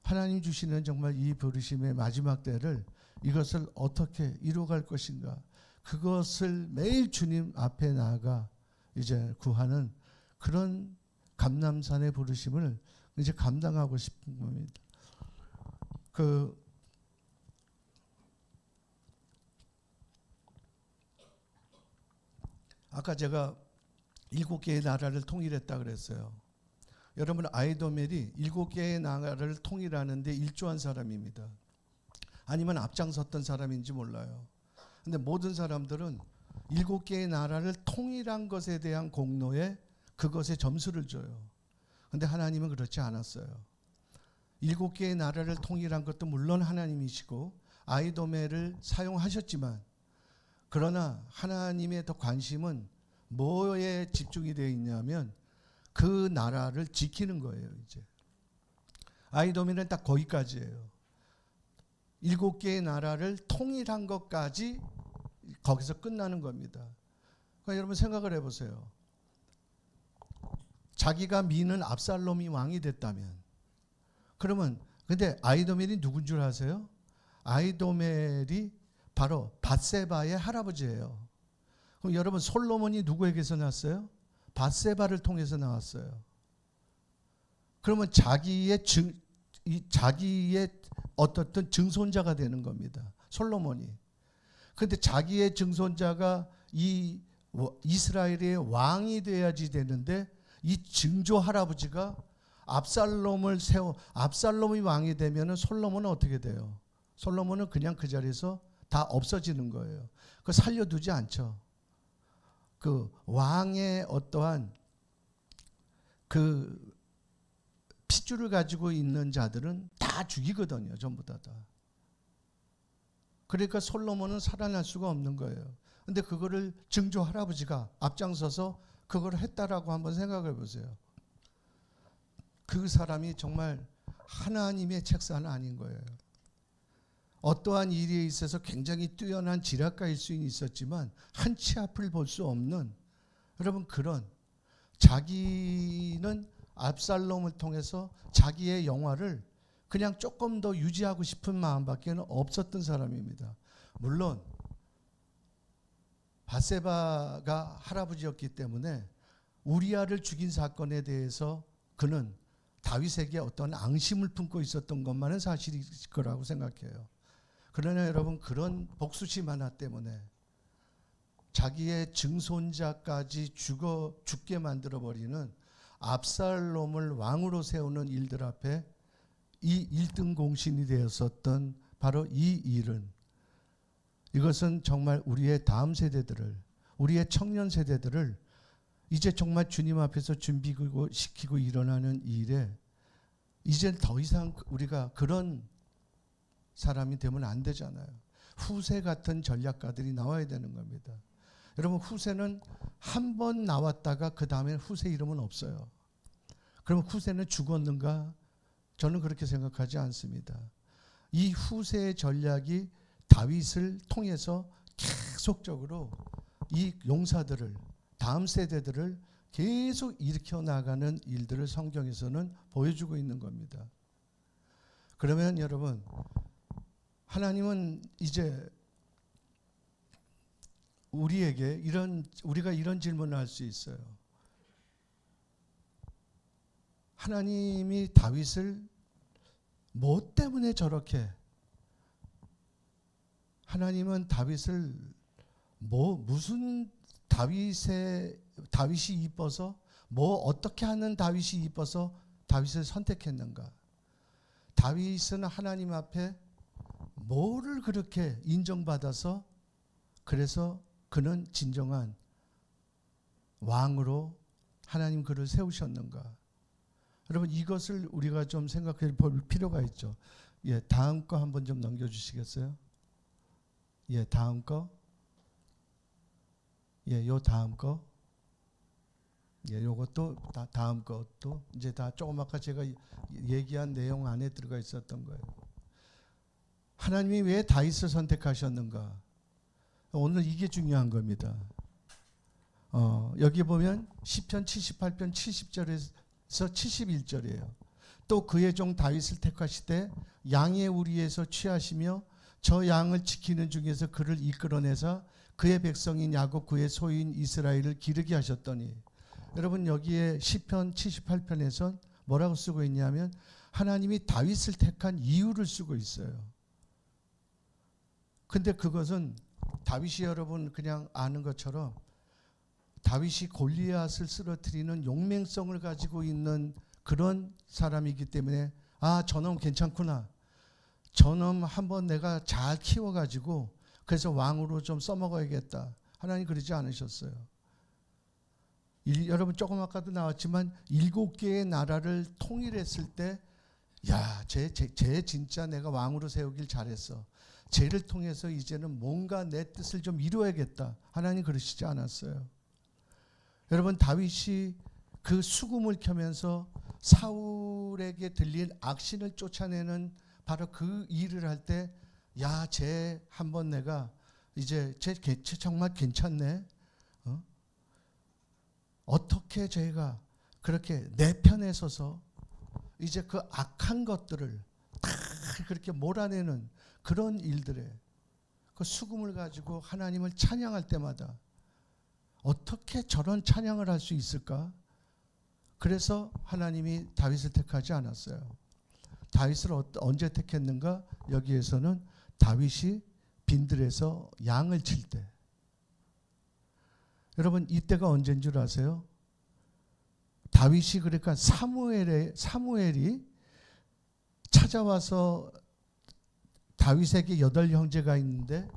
하나님 주시는 정말 이 부르심의 마지막 때를 이것을 어떻게 이루어갈 것인가, 그것을 매일 주님 앞에 나아가 이제 구하는 그런 감람산의 부르심을 이제 감당하고 싶은 겁니다. 아까 제가 7개의 나라를 통일했다 그랬어요. 여러분, 아이도멜이 7개의 나라를 통일하는데 일조한 사람입니다. 아니면 앞장섰던 사람인지 몰라요. 근데 모든 사람들은 7개의 나라를 통일한 것에 대한 공로에 그것에 점수를 줘요. 근데 하나님은 그렇지 않았어요. 7개의 나라를 통일한 것도 물론 하나님이시고 아이도멜을 사용하셨지만, 그러나 하나님의 더 관심은 뭐에 집중이 되어 있냐면 그 나라를 지키는 거예요. 이제 아이도멜은 딱 거기까지예요. 7개의 나라를 통일한 것까지 거기서 끝나는 겁니다. 그러니까 여러분 생각을 해보세요. 자기가 미는 압살롬이 왕이 됐다면, 그러면 근데 아이도멜이 누군 줄 아세요? 아이도멜이 바로 밧세바의 할아버지예요. 그럼 여러분, 솔로몬이 누구에게서 났어요? 밧세바를 통해서 나왔어요. 그러면 자기의 어떻든 증손자가 되는 겁니다. 솔로몬이. 그런데 자기의 증손자가 이 이스라엘의 왕이 돼야지 되는데, 이 증조 할아버지가 압살롬이 왕이 되면은 솔로몬은 어떻게 돼요? 솔로몬은 그냥 그 자리에서 다 없어지는 거예요. 그거 살려두지 않죠. 그 왕의 어떠한 그 핏줄을 가지고 있는 자들은 다 죽이거든요. 전부 다. 그러니까 솔로몬은 살아날 수가 없는 거예요. 근데 그거를 증조 할아버지가 앞장서서 그걸 했다라고 한번 생각해 보세요. 그 사람이 정말 하나님의 책사는 아닌 거예요. 어떠한 일에 있어서 굉장히 뛰어난 지략가일 수는 있었지만 한치 앞을 볼 수 없는, 여러분, 그런 자기는 압살롬을 통해서 자기의 영화를 그냥 조금 더 유지하고 싶은 마음밖에 없었던 사람입니다. 물론 바세바가 할아버지였기 때문에 우리아를 죽인 사건에 대해서 그는 다윗에게 어떤 앙심을 품고 있었던 것만은 사실일 거라고 생각해요. 그러나 여러분, 그런 복수심 하나 때문에 자기의 증손자까지 죽게 만들어버리는 압살롬을 왕으로 세우는 일들 앞에 이 1등 공신이 되었었던 바로 이 일은, 이것은 정말 우리의 다음 세대들을, 우리의 청년 세대들을 이제 정말 주님 앞에서 준비시키고 일어나는 일에 이제 더 이상 우리가 그런 사람이 되면 안 되잖아요. 후세 같은 전략가들이 나와야 되는 겁니다. 여러분, 후세는 한 번 나왔다가 그 다음에 후세 이름은 없어요. 그럼 후세는 죽었는가? 저는 그렇게 생각하지 않습니다. 이 후세의 전략이 다윗을 통해서 계속적으로 이 용사들을, 다음 세대들을 계속 일으켜 나가는 일들을 성경에서는 보여주고 있는 겁니다. 그러면 여러분, 하나님은 이제 우리에게 우리가 이런 질문을 할 수 있어요. 하나님이 다윗을 뭐 때문에 저렇게, 하나님은 다윗을 무슨 다윗이 이뻐서, 어떻게 하는 다윗이 이뻐서 다윗을 선택했는가? 다윗은 하나님 앞에 뭐를 그렇게 인정받아서, 그래서 그는 진정한 왕으로 하나님 그를 세우셨는가? 여러분, 이것을 우리가 좀 생각해 볼 필요가 있죠. 예, 다음 거 한번 좀 넘겨주시겠어요? 예, 다음 거. 예, 요 다음 거. 예, 요것도 다음 것도 이제 다 조금 아까 제가 얘기한 내용 안에 들어가 있었던 거예요. 하나님이 왜 다윗을 선택하셨는가? 오늘 이게 중요한 겁니다. 여기 보면 시편 78편 70절에서 71절이에요. 또 그의 종 다윗을 택하시되 양의 우리에서 취하시며 저 양을 지키는 중에서 그를 이끌어내사 그의 백성인 야곱 그의 소유인 이스라엘을 기르게 하셨더니, 여러분, 여기에 시편 78편에선 뭐라고 쓰고 있냐면 하나님이 다윗을 택한 이유를 쓰고 있어요. 근데 그것은 다윗이, 여러분 그냥 아는 것처럼 다윗이 골리앗을 쓰러뜨리는 용맹성을 가지고 있는 그런 사람이기 때문에, 아, 저놈 괜찮구나, 저놈 한번 내가 잘 키워가지고 그래서 왕으로 좀 써먹어야겠다, 하나님 그러지 않으셨어요. 여러분, 조금 아까도 나왔지만 7개의 나라를 통일했을 때, 야, 쟤 진짜 내가 왕으로 세우길 잘했어, 쟤를 통해서 이제는 뭔가 내 뜻을 좀 이루어야겠다, 하나님 그러시지 않았어요. 여러분, 다윗이 그 수금을 켜면서 사울에게 들린 악신을 쫓아내는 바로 그 일을 할 때, 야, 쟤 한번 내가 이제 쟤 정말 괜찮네, 어떻게 쟤가 그렇게 내 편에 서서 이제 그 악한 것들을 다 그렇게 몰아내는 그런 일들에 그 수금을 가지고 하나님을 찬양할 때마다 어떻게 저런 찬양을 할 수 있을까? 그래서 하나님이 다윗을 택하지 않았어요. 다윗을 언제 택했는가? 여기에서는 다윗이 빈들에서 양을 칠 때. 여러분, 이때가 언제인 줄 아세요? 다윗이, 그러니까 사무엘이 찾아와서 다윗에게 8형제가 있는데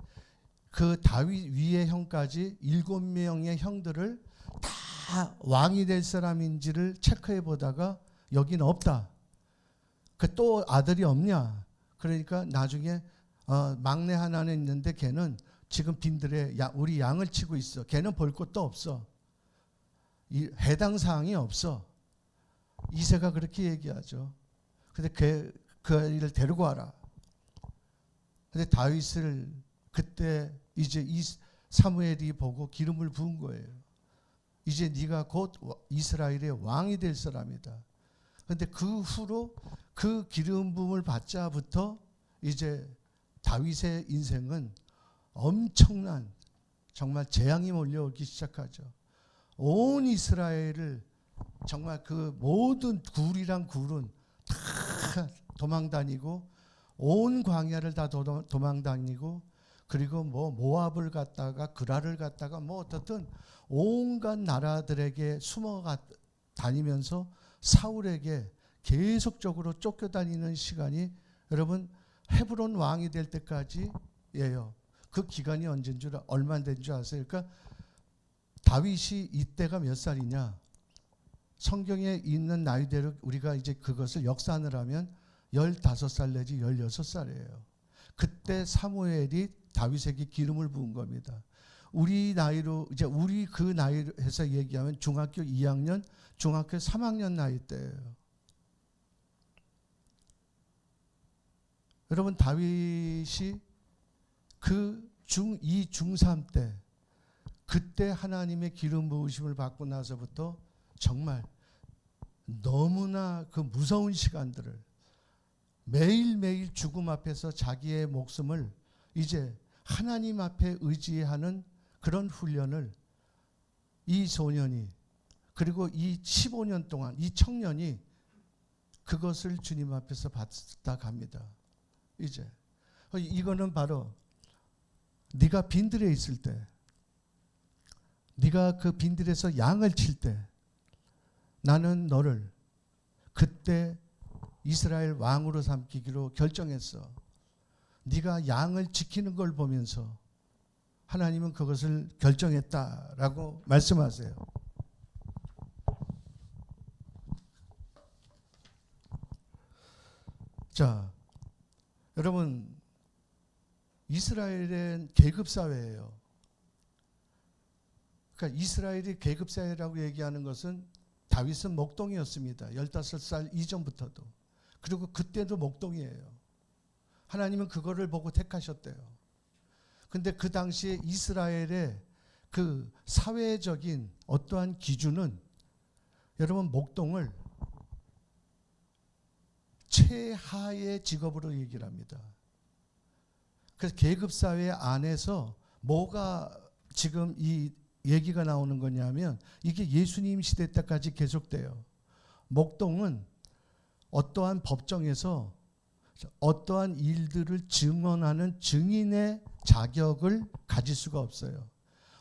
그 다윗 위의 형까지 7명의 형들을 다 왕이 될 사람인지를 체크해 보다가 여기는 없다. 그 또 아들이 없냐? 그러니까 나중에 막내 하나는 있는데 걔는 지금 빈들에 우리 양을 치고 있어. 걔는 볼 것도 없어. 해당 사항이 없어. 이새가 그렇게 얘기하죠. 근데 그 아이를 데리고 와라. 근데 다윗을 그때 이제 이 사무엘이 보고 기름을 부은 거예요. 이제 네가 곧 이스라엘의 왕이 될 사람이다. 근데 그 후로 그 기름 부음을 받자부터 이제 다윗의 인생은 엄청난 정말 재앙이 몰려오기 시작하죠. 온 이스라엘을 정말 그 모든 굴이랑 굴은 다 도망다니고 온 광야를 다 도망다니고 그리고 뭐 모압을 갔다가 그랄을 갔다가 뭐 어떻든 온갖 나라들에게 숨어 다니면서 사울에게 계속적으로 쫓겨다니는 시간이 여러분 헤브론 왕이 될 때까지예요. 그 기간이 언제인 줄 얼마 된 줄 아세요? 그러니까 다윗이 이때가 몇 살이냐? 성경에 있는 나이대로 우리가 이제 그것을 역산을 하면 15살 내지 16살이에요. 그때 사무엘이 다윗에게 기름을 부은 겁니다. 우리 나이로 이제 우리 그 나이로 해서 얘기하면 중학교 2학년, 중학교 3학년 나이 때예요. 여러분 다윗이 그 중2, 중3 때 그때 하나님의 기름 부으심을 받고 나서부터 정말 너무나 그 무서운 시간들을 매일매일 죽음 앞에서 자기의 목숨을 이제 하나님 앞에 의지하는 그런 훈련을 이 소년이 그리고 이 15년 동안 이 청년이 그것을 주님 앞에서 받다 갑니다. 이제 이거는 바로 네가 빈들에 있을 때 네가 그 빈들에서 양을 칠 때 나는 너를 그때 이스라엘 왕으로 삼기로 결정했어. 네가 양을 지키는 걸 보면서 하나님은 그것을 결정했다라고 말씀하세요. 자, 여러분 이스라엘은 계급사회예요. 그러니까 이스라엘이 계급사회라고 얘기하는 것은 다윗은 목동이었습니다. 15살 이전부터도. 그리고 그때도 목동이에요. 하나님은 그거를 보고 택하셨대요. 근데 그 당시에 이스라엘의 그 사회적인 어떠한 기준은 여러분 목동을 최하의 직업으로 얘기를 합니다. 그래서 계급사회 안에서 뭐가 지금 이 얘기가 나오는 거냐면 이게 예수님 시대 때까지 계속돼요. 목동은 어떠한 법정에서 어떠한 일들을 증언하는 증인의 자격을 가질 수가 없어요.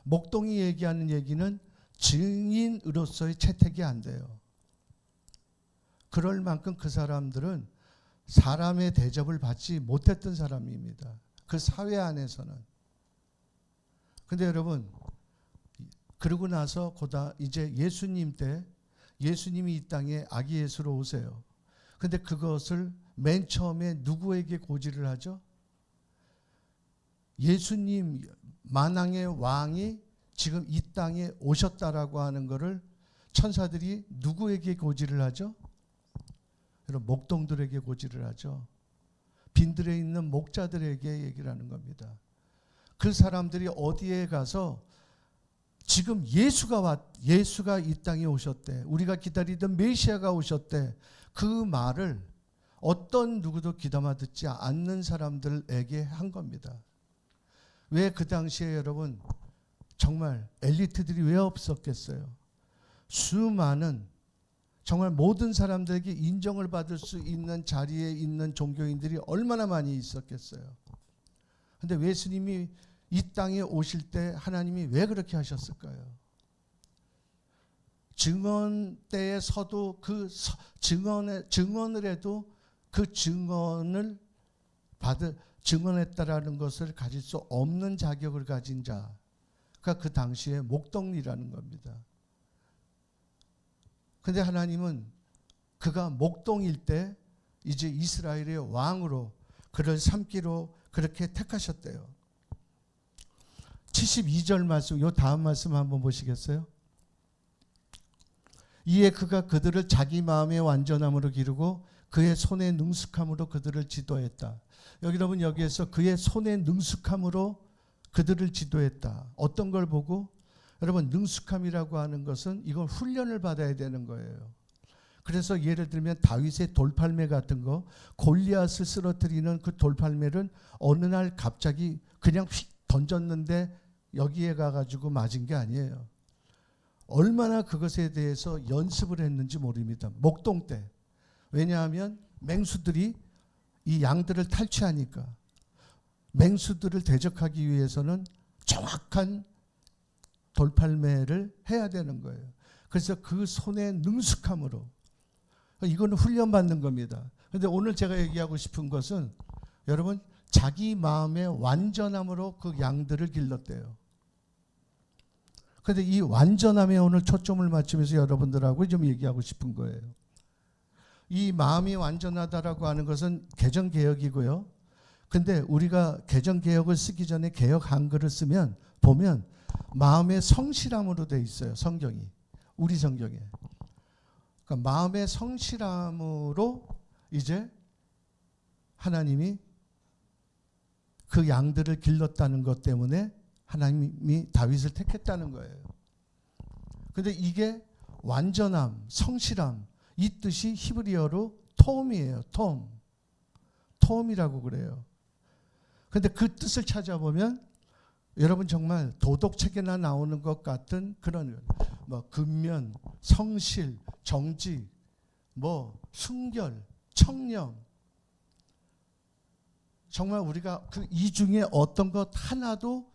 목동이 얘기하는 얘기는 증인으로서의 채택이 안 돼요. 그럴 만큼 그 사람들은 사람의 대접을 받지 못했던 사람입니다. 그 사회 안에서는. 근데 여러분 그러고 나서 이제 예수님 때 예수님이 이 땅에 아기 예수로 오세요. 근데 그것을 맨 처음에 누구에게 고지를 하죠? 예수님 만왕의 왕이 지금 이 땅에 오셨다라고 하는 것을 천사들이 누구에게 고지를 하죠? 여러분 목동들에게 고지를 하죠. 빈들에 있는 목자들에게 얘기를 하는 겁니다. 그 사람들이 어디에 가서 지금 예수가 이 땅에 오셨대. 우리가 기다리던 메시아가 오셨대. 그 말을 어떤 누구도 귀담아 듣지 않는 사람들에게 한 겁니다. 왜 그 당시에 여러분 정말 엘리트들이 왜 없었겠어요? 수많은 정말 모든 사람들에게 인정을 받을 수 있는 자리에 있는 종교인들이 얼마나 많이 있었겠어요. 그런데 예수님이 이 땅에 오실 때 하나님이 왜 그렇게 하셨을까요? 증언 때에 서도 그 증언을 해도 그 증언했다라는 것을 가질 수 없는 자격을 가진 자가 그 당시에 목동이라는 겁니다. 그런데 하나님은 그가 목동일 때 이제 이스라엘의 왕으로 그를 삼기로 그렇게 택하셨대요. 72절 말씀, 요 다음 말씀 한번 보시겠어요? 이에 그가 그들을 자기 마음의 완전함으로 기르고 그의 손의 능숙함으로 그들을 지도했다. 여러분 여기에서 그의 손의 능숙함으로 그들을 지도했다. 어떤 걸 보고? 여러분 능숙함이라고 하는 것은 이건 훈련을 받아야 되는 거예요. 그래서 예를 들면 다윗의 돌팔매 같은 거, 골리앗을 쓰러뜨리는 그 돌팔매를 어느 날 갑자기 그냥 휙 던졌는데 여기에 가가지고 맞은 게 아니에요. 얼마나 그것에 대해서 연습을 했는지 모릅니다. 목동 때. 왜냐하면 맹수들이 이 양들을 탈취하니까 맹수들을 대적하기 위해서는 정확한 돌팔매를 해야 되는 거예요. 그래서 그 손의 능숙함으로, 이거는 훈련받는 겁니다. 그런데 오늘 제가 얘기하고 싶은 것은 여러분 자기 마음의 완전함으로 그 양들을 길렀대요. 그런데 이 완전함에 오늘 초점을 맞추면서 여러분들하고 좀 얘기하고 싶은 거예요. 이 마음이 완전하다라고 하는 것은 개정개혁이고요. 근데 우리가 개정개혁을 쓰기 전에 개혁 한글을 쓰면 보면 마음의 성실함으로 돼 있어요. 성경이. 우리 성경에. 그러니까 마음의 성실함으로 이제 하나님이 그 양들을 길렀다는 것 때문에 하나님이 다윗을 택했다는 거예요. 근데 이게 완전함, 성실함, 이 뜻이 히브리어로 톰이에요. 톰이라고 그래요. 근데 그 뜻을 찾아보면 여러분 정말 도덕책에나 나오는 것 같은 그런 뭐 근면, 성실, 정직, 뭐 순결, 청렴, 정말 우리가 그 이 중에 어떤 것 하나도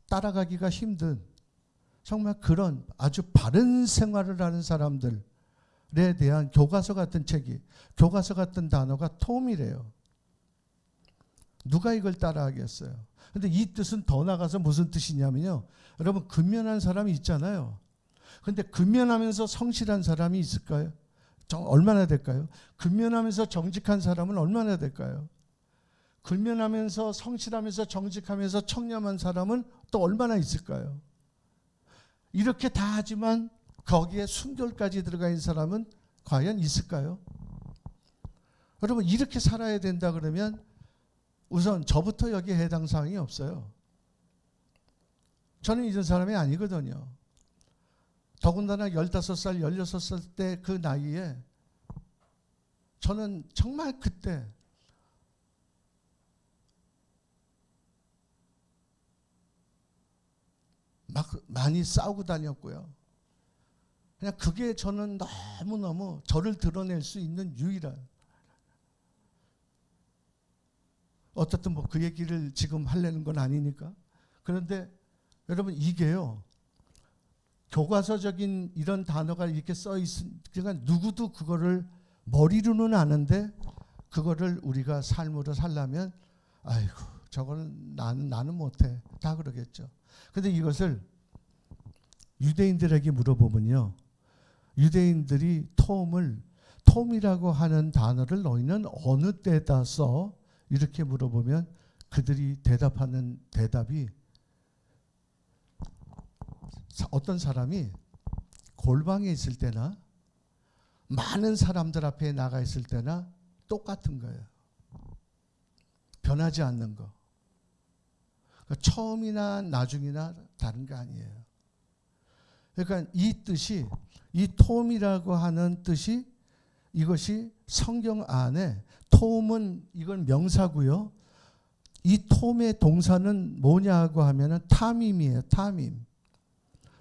따라가기가 힘든 정말 그런 아주 바른 생활을 하는 사람들에 대한 교과서 같은 책이, 교과서 같은 단어가 톰이래요. 누가 이걸 따라하겠어요? 근데 이 뜻은 더 나가서 무슨 뜻이냐면요. 여러분 근면한 사람이 있잖아요. 근데 근면하면서 성실한 사람이 있을까요? 얼마나 될까요? 근면하면서 정직한 사람은 얼마나 될까요? 근면하면서 성실하면서 정직하면서 청렴한 사람은 또 얼마나 있을까요? 이렇게 다 하지만 거기에 순결까지 들어가 있는 사람은 과연 있을까요? 여러분 이렇게 살아야 된다 그러면 우선 저부터 여기에 해당 사항이 없어요. 저는 이런 사람이 아니거든요. 더군다나 15살, 16살 때 그 나이에 저는 정말 그때 막 많이 싸우고 다녔고요. 그냥 그게 저는 너무너무 저를 드러낼 수 있는 유일한, 어떻든 뭐 그 얘기를 지금 하려는 건 아니니까. 그런데 여러분 이게요, 교과서적인 이런 단어가 이렇게 써 있으니까 누구도 그거를 머리로는 아는데 그거를 우리가 삶으로 살려면 아이고 저거는 나는 못해 다 그러겠죠. 근데 이것을 유대인들에게 물어보면요, 유대인들이 톰이라고 하는 단어를 너희는 어느 때다 써? 이렇게 물어보면 그들이 대답하는 대답이, 어떤 사람이 골방에 있을 때나 많은 사람들 앞에 나가 있을 때나 똑같은 거예요. 변하지 않는 거. 그러니까 처음이나 나중이나 다른 게 아니에요. 그러니까 이 뜻이, 이 톰이라고 하는 뜻이, 이것이 성경 안에, 톰은 이건 명사고요. 이 톰의 동사는 뭐냐고 하면은 타밈이에요.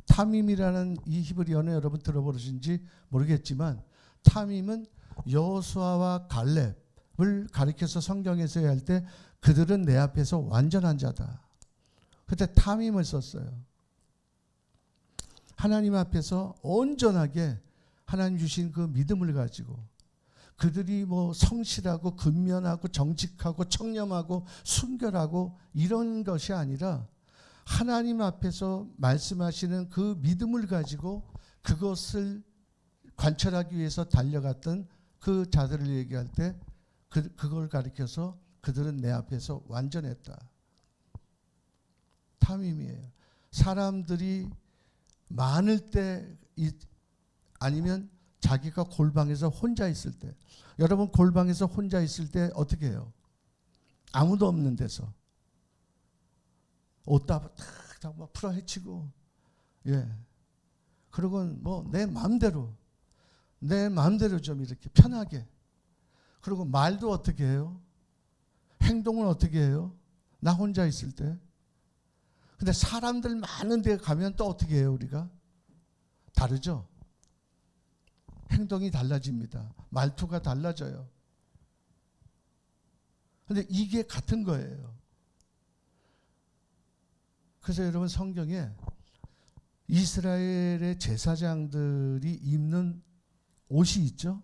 타밈이라는 이 히브리어는 여러분 들어보신지 모르겠지만 타밈은 여호수아와 갈렙을 가리켜서 성경에서 할 때 그들은 내 앞에서 완전한 자다. 그때 타밈을 썼어요. 하나님 앞에서 온전하게 하나님 주신 그 믿음을 가지고 그들이 뭐 성실하고 근면하고 정직하고 청렴하고 순결하고 이런 것이 아니라 하나님 앞에서 말씀하시는 그 믿음을 가지고 그것을 관철하기 위해서 달려갔던 그 자들을 얘기할 때 그걸 가리켜서 그들은 내 앞에서 완전했다. 탐임이에요. 사람들이 많을 때 아니면 자기가 골방에서 혼자 있을 때, 여러분 골방에서 혼자 있을 때 어떻게 해요? 아무도 없는 데서 옷다 탁 풀어 헤치고, 예. 그리고 뭐 내 마음대로 좀 이렇게 편하게. 그리고 말도 어떻게 해요? 행동은 어떻게 해요? 나 혼자 있을 때. 근데 사람들 많은 데 가면 또 어떻게 해요, 우리가? 다르죠? 행동이 달라집니다. 말투가 달라져요. 근데 이게 같은 거예요. 그래서 여러분 성경에 이스라엘의 제사장들이 입는 옷이 있죠.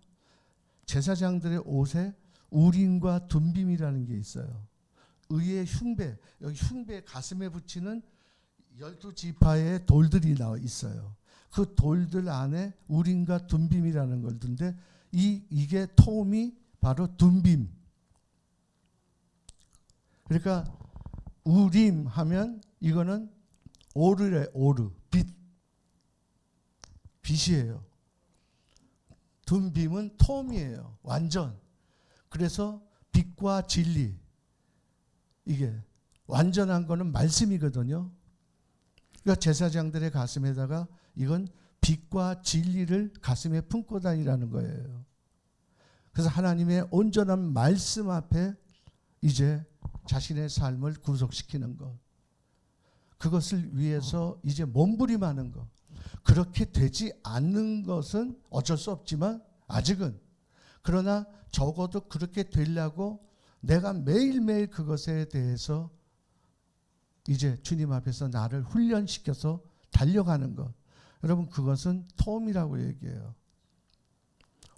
제사장들의 옷에 우림과 둠빔이라는 게 있어요. 의의 흉배, 여기 흉배 가슴에 붙이는 12지파의 돌들이 나와 있어요. 그 돌들 안에 우림과 둠빔이라는 걸 둔데 이게 톰이 바로 둠빔. 그러니까 우림 하면 이거는 오르래, 오르, 빛이에요. 둠빔은 톰이에요. 완전. 그래서 빛과 진리, 이게 완전한 거는 말씀이거든요. 그러니까 제사장들의 가슴에다가 이건 빛과 진리를 가슴에 품고 다니라는 거예요. 그래서 하나님의 온전한 말씀 앞에 이제 자신의 삶을 구속시키는 것, 그것을 위해서 이제 몸부림하는 것. 그렇게 되지 않는 것은 어쩔 수 없지만 아직은, 그러나 적어도 그렇게 되려고 내가 매일매일 그것에 대해서 이제 주님 앞에서 나를 훈련시켜서 달려가는 것. 여러분 그것은 톰이라고 얘기해요.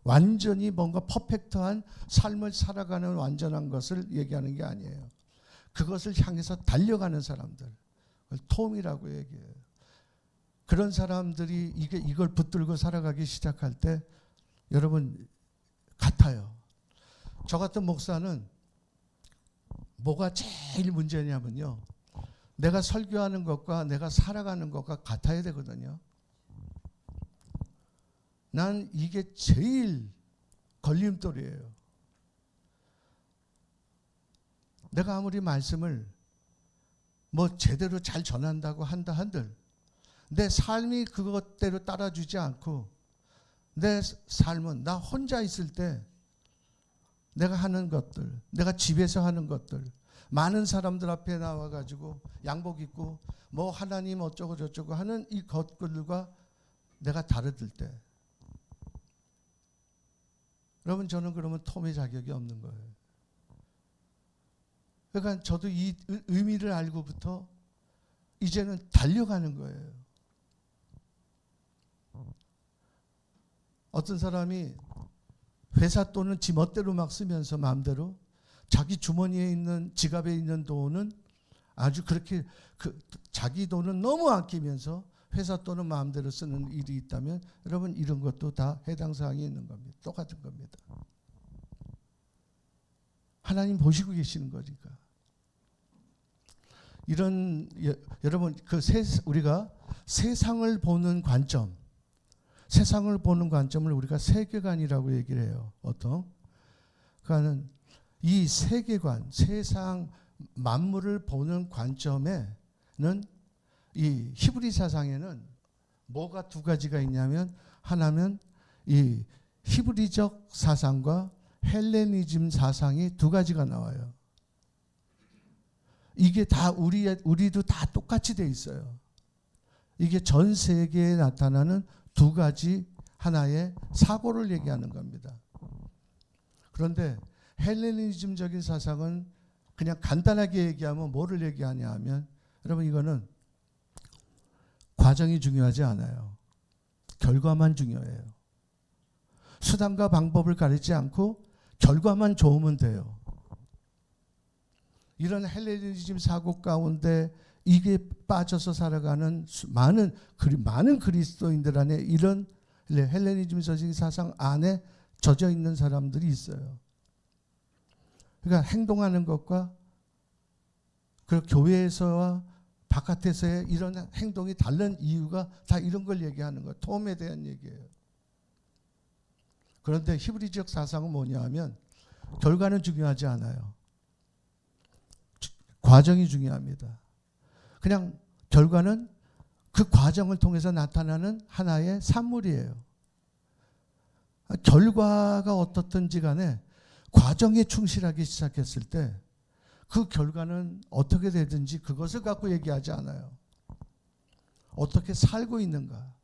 완전히 뭔가 퍼펙트한 삶을 살아가는 완전한 것을 얘기하는 게 아니에요. 그것을 향해서 달려가는 사람들, 톰이라고 얘기해요. 그런 사람들이 이걸 붙들고 살아가기 시작할 때 여러분 같아요. 저 같은 목사는 뭐가 제일 문제냐면요, 내가 설교하는 것과 내가 살아가는 것과 같아야 되거든요. 난 이게 제일 걸림돌이에요. 내가 아무리 말씀을 뭐 제대로 잘 전한다고 한다 한들 내 삶이 그것대로 따라주지 않고, 내 삶은 나 혼자 있을 때 내가 하는 것들, 내가 집에서 하는 것들, 많은 사람들 앞에 나와가지고 양복 입고 뭐 하나님 어쩌고 저쩌고 하는 이 것들과 내가 다르들 때, 여러분 저는 그러면 톰의 자격이 없는 거예요. 그러니까 저도 이 의미를 알고부터 이제는 달려가는 거예요. 어떤 사람이 회사 돈은 지 멋대로 막 쓰면서 마음대로 자기 주머니에 있는, 지갑에 있는 돈은 아주 그렇게 자기 돈은 너무 아끼면서 회사 돈은 마음대로 쓰는 일이 있다면 여러분 이런 것도 다 해당 사항이 있는 겁니다. 똑같은 겁니다. 하나님 보시고 계시는 거니까. 이런 여러분 우리가 세상을 보는 관점, 세상을 보는 관점을 우리가 세계관이라고 얘기를 해요. 보통. 그러니까는 이 세계관, 세상 만물을 보는 관점에는 이 히브리 사상에는 뭐가 두 가지가 있냐면, 하나는 이 히브리적 사상과 헬레니즘 사상이 두 가지가 나와요. 이게 다 우리도 다 똑같이 돼 있어요. 이게 전 세계에 나타나는 두 가지 하나의 사고를 얘기하는 겁니다. 그런데 헬레니즘적인 사상은 그냥 간단하게 얘기하면 뭐를 얘기하냐 하면, 여러분 이거는 과정이 중요하지 않아요. 결과만 중요해요. 수단과 방법을 가리지 않고 결과만 좋으면 돼요. 이런 헬레니즘 사고 가운데 이게 빠져서 살아가는 많은 그리스도인들 안에 이런 헬레니즘적인 사상 안에 젖어 있는 사람들이 있어요. 그러니까 행동하는 것과 그 교회에서와 바깥에서의 이런 행동이 다른 이유가 다 이런 걸 얘기하는 거예요. 톰에 대한 얘기예요. 그런데 히브리적 사상은 뭐냐 하면 결과는 중요하지 않아요. 과정이 중요합니다. 그냥 결과는 그 과정을 통해서 나타나는 하나의 산물이에요. 결과가 어떻든지 간에 과정에 충실하기 시작했을 때 그 결과는 어떻게 되든지 그것을 갖고 얘기하지 않아요. 어떻게 살고 있는가,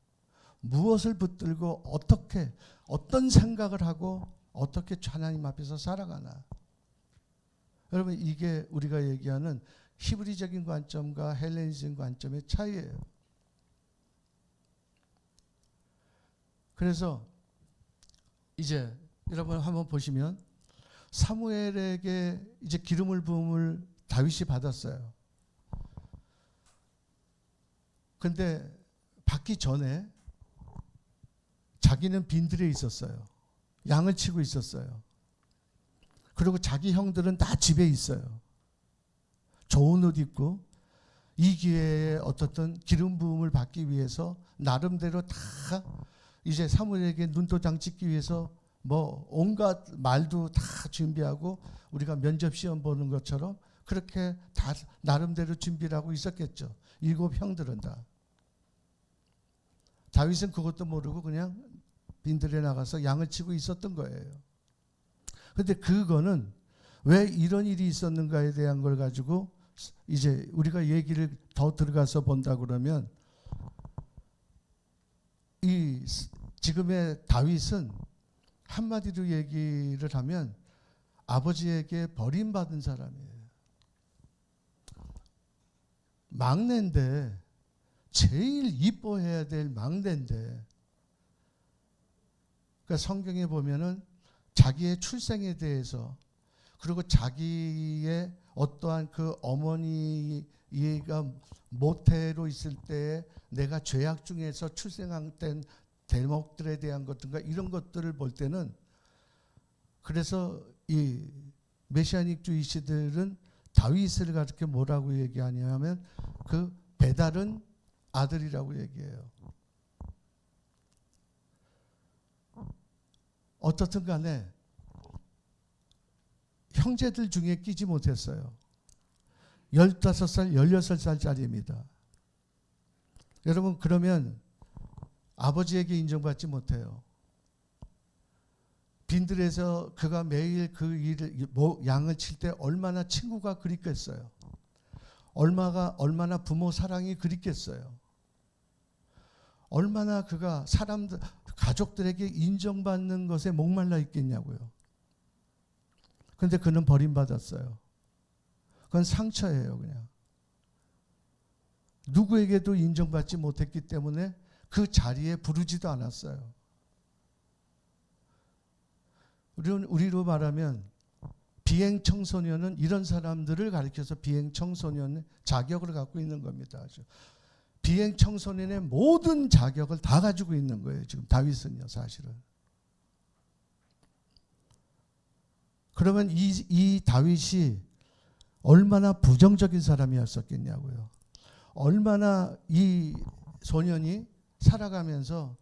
무엇을 붙들고 어떻게 어떤 생각을 하고 어떻게 하나님 앞에서 살아가나. 여러분, 이게 우리가 얘기하는 히브리적인 관점과 헬레니즘 관점의 차이예요. 그래서 이제 여러분 한번 보시면 사무엘에게 이제 기름을 부음을 다윗이 받았어요. 근데 받기 전에 자기는 빈들에 있었어요. 양을 치고 있었어요. 그리고 자기 형들은 다 집에 있어요. 좋은 옷 입고 이 기회에 어떻든 기름 부음을 받기 위해서 나름대로 다 이제 사무엘에게 눈도장 찍기 위해서 뭐 온갖 말도 다 준비하고 우리가 면접 시험 보는 것처럼 그렇게 다 나름대로 준비를 하고 있었겠죠. 7 형들은 다. 다윗은 그것도 모르고 그냥 빈들에 나가서 양을 치고 있었던 거예요. 그런데 그거는 왜 이런 일이 있었는가에 대한 걸 가지고 이제 우리가 얘기를 더 들어가서 본다 그러면 이 지금의 다윗은 한마디로 얘기를 하면 아버지에게 버림받은 사람이에요. 막내인데, 제일 이뻐해야 될 막내인데, 그러니까 성경에 보면은 자기의 출생에 대해서 그리고 자기의 어떠한 그 어머니가 모태로 있을 때 내가 죄악 중에서 출생한 대목들에 대한 것들과 이런 것들을 볼 때는, 그래서 이 메시아닉주의시들은 다윗을 가르쳐 뭐라고 얘기하냐면 그 배다른 아들이라고 얘기해요. 어떻든 간에 형제들 중에 끼지 못했어요. 15살, 16살짜리입니다. 여러분, 그러면 아버지에게 인정받지 못해요. 빈들에서 그가 매일 그 일을, 양을 칠 때 얼마나 친구가 그립겠어요. 얼마나 부모 사랑이 그립겠어요. 얼마나 그가 사람들, 가족들에게 인정받는 것에 목말라 있겠냐고요. 그런데 그는 버림받았어요. 그건 상처예요, 그냥. 누구에게도 인정받지 못했기 때문에 그 자리에 부르지도 않았어요. 우리로 말하면 비행 청소년은 이런 사람들을 가리켜서 비행 청소년 자격을 갖고 있는 겁니다. 비행 청소년의 모든 자격을 다 가지고 있는 거예요. 지금 다윗은요, 사실은. 그러면 이 다윗이 얼마나 부정적인 사람이었었겠냐고요. 얼마나 이 소년이 살아가면서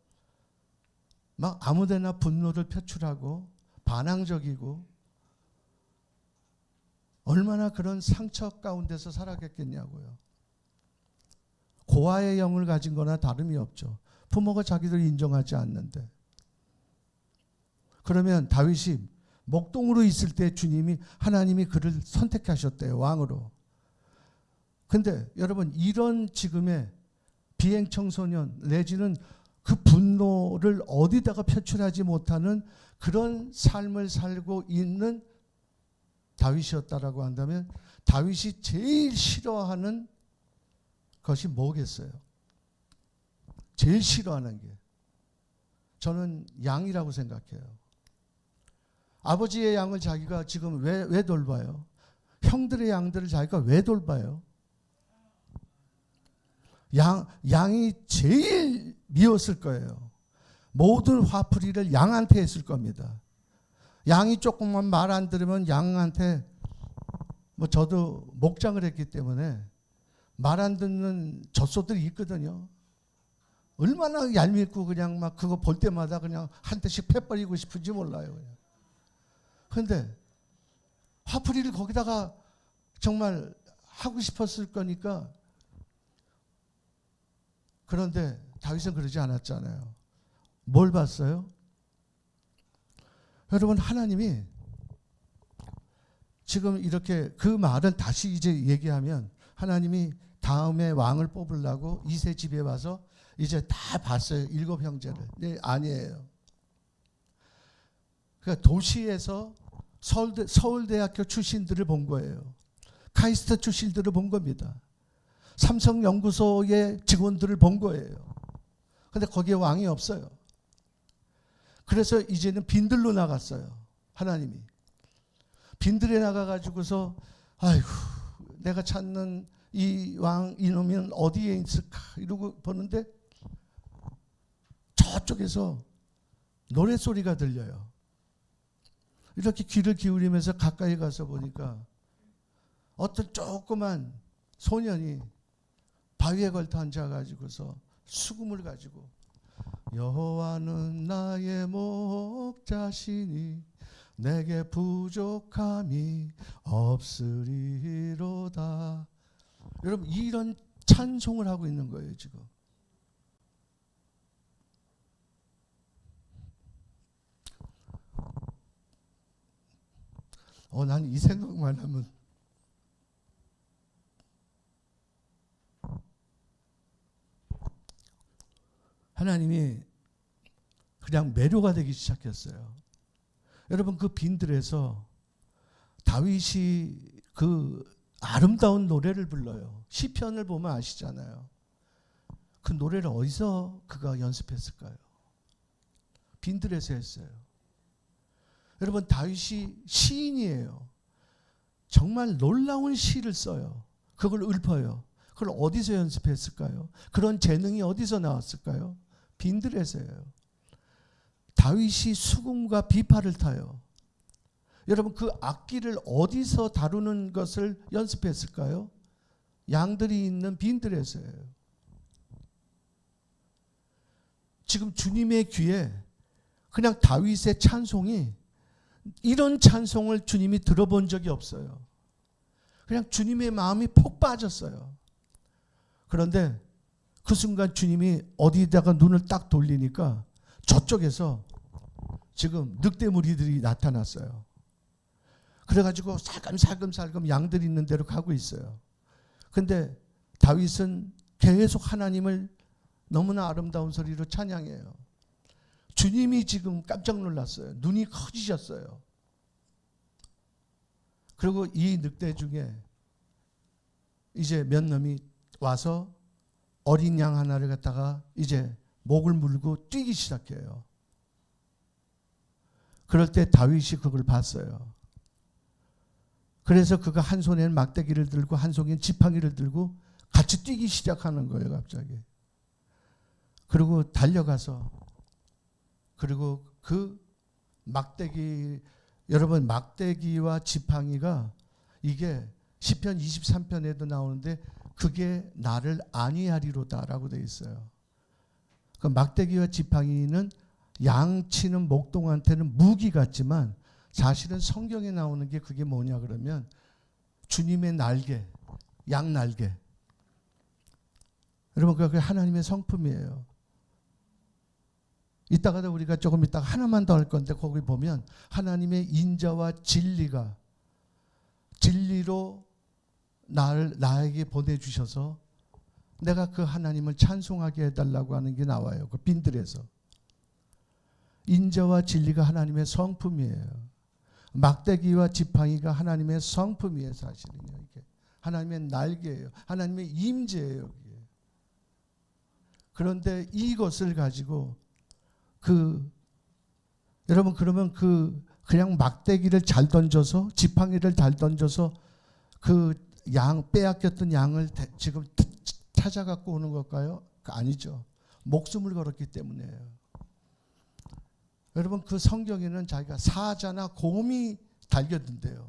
막 아무데나 분노를 표출하고 반항적이고 얼마나 그런 상처 가운데서 살아갔겠냐고요. 고아의 영을 가진 거나 다름이 없죠. 부모가 자기들 인정하지 않는데. 그러면 다윗이 목동으로 있을 때 하나님이 그를 선택하셨대요, 왕으로. 근데 여러분, 이런 지금의 비행 청소년 내지는 그 분노를 어디다가 표출하지 못하는 그런 삶을 살고 있는 다윗이었다라고 한다면, 다윗이 제일 싫어하는 것이 뭐겠어요? 제일 싫어하는 게 저는 양이라고 생각해요. 아버지의 양을 자기가 지금 왜 돌봐요? 형들의 양들을 자기가 왜 돌봐요? 양이 제일 미웠을 거예요. 모든 화풀이를 양한테 했을 겁니다. 양이 조금만 말 안 들으면 양한테, 저도 목장을 했기 때문에 말 안 듣는 젖소들이 있거든요. 얼마나 얄밉고 그냥 막 그거 볼 때마다 그냥 한 대씩 패버리고 싶은지 몰라요. 그냥. 그런데 화풀이를 거기다가 정말 하고 싶었을 거니까. 그런데 다윗은 그러지 않았잖아요. 뭘 봤어요? 여러분, 하나님이 지금 이렇게 그 말은 다시 이제 얘기하면 하나님이 다음에 왕을 뽑으려고 이세 집에 와서 이제 다 봤어요. 7 형제를. 네, 아니에요. 그러니까 도시에서 서울대학교 출신들을 본 거예요. 카이스트 출신들을 본 겁니다. 삼성연구소의 직원들을 본 거예요. 근데 거기에 왕이 없어요. 그래서 이제는 빈들로 나갔어요. 하나님이. 빈들에 나가가지고서 아이고 내가 찾는 이 왕 이놈은 어디에 있을까 이러고 보는데 저쪽에서 노랫소리가 들려요. 이렇게 귀를 기울이면서 가까이 가서 보니까 어떤 조그만 소년이 바위에 걸터 앉아가지고서 수금을 가지고 여호와는 나의 목자시니 내게 부족함이 없으리로다. 여러분, 이런 찬송을 하고 있는 거예요 지금. 난 이 생각만 하면 하나님이 그냥 매료가 되기 시작했어요. 여러분, 그 빈들에서 다윗이 그 아름다운 노래를 불러요. 시편을 보면 아시잖아요. 그 노래를 어디서 그가 연습했을까요? 빈들에서 했어요. 여러분, 다윗이 시인이에요. 정말 놀라운 시를 써요. 그걸 읊어요. 그걸 어디서 연습했을까요? 그런 재능이 어디서 나왔을까요? 빈들에서예요. 다윗이 수금과 비파를 타요. 여러분, 그 악기를 어디서 다루는 것을 연습했을까요? 양들이 있는 빈들에서예요. 지금 주님의 귀에 그냥 다윗의 찬송이, 이런 찬송을 주님이 들어본 적이 없어요. 그냥 주님의 마음이 폭 빠졌어요. 그런데 그 순간 주님이 어디다가 눈을 딱 돌리니까 저쪽에서 지금 늑대 무리들이 나타났어요. 그래가지고 살금살금 양들이 있는 데로 가고 있어요. 근데 다윗은 계속 하나님을 너무나 아름다운 소리로 찬양해요. 주님이 지금 깜짝 놀랐어요. 눈이 커지셨어요. 그리고 이 늑대 중에 이제 몇 놈이 와서 어린 양 하나를 갖다가 이제 목을 물고 뛰기 시작해요. 그럴 때 다윗이 그걸 봤어요. 그래서 그가 한 손에는 막대기를 들고 한 손에는 지팡이를 들고 같이 뛰기 시작하는 거예요, 갑자기. 그리고 달려가서, 그리고 그 막대기, 여러분, 막대기와 지팡이가 이게 시편 23편에도 나오는데 그게 나를 안위하리로다라고 되어 있어요. 그 막대기와 지팡이는 양치는 목동한테는 무기 같지만 사실은 성경에 나오는 게 그게 뭐냐 그러면 주님의 날개, 양 날개. 여러분, 그게 하나님의 성품이에요. 이따가도 우리가 조금 이따가 하나만 더 할 건데 거기 보면 하나님의 인자와 진리가 진리로 나에게 보내주셔서 내가 그 하나님을 찬송하게 해달라고 하는 게 나와요. 그 빈들에서. 인자와 진리가 하나님의 성품이에요. 막대기와 지팡이가 하나님의 성품이에요. 사실은요. 이게 하나님의 날개예요. 하나님의 임재예요. 이게. 그런데 이것을 가지고 여러분, 그러면 그냥 막대기를 잘 던져서 지팡이를 잘 던져서 그 양 빼앗겼던 양을 지금 찾아갖고 오는 걸까요? 아니죠. 목숨을 걸었기 때문에요. 여러분, 그 성경에는 자기가 사자나 곰이 달려든대요.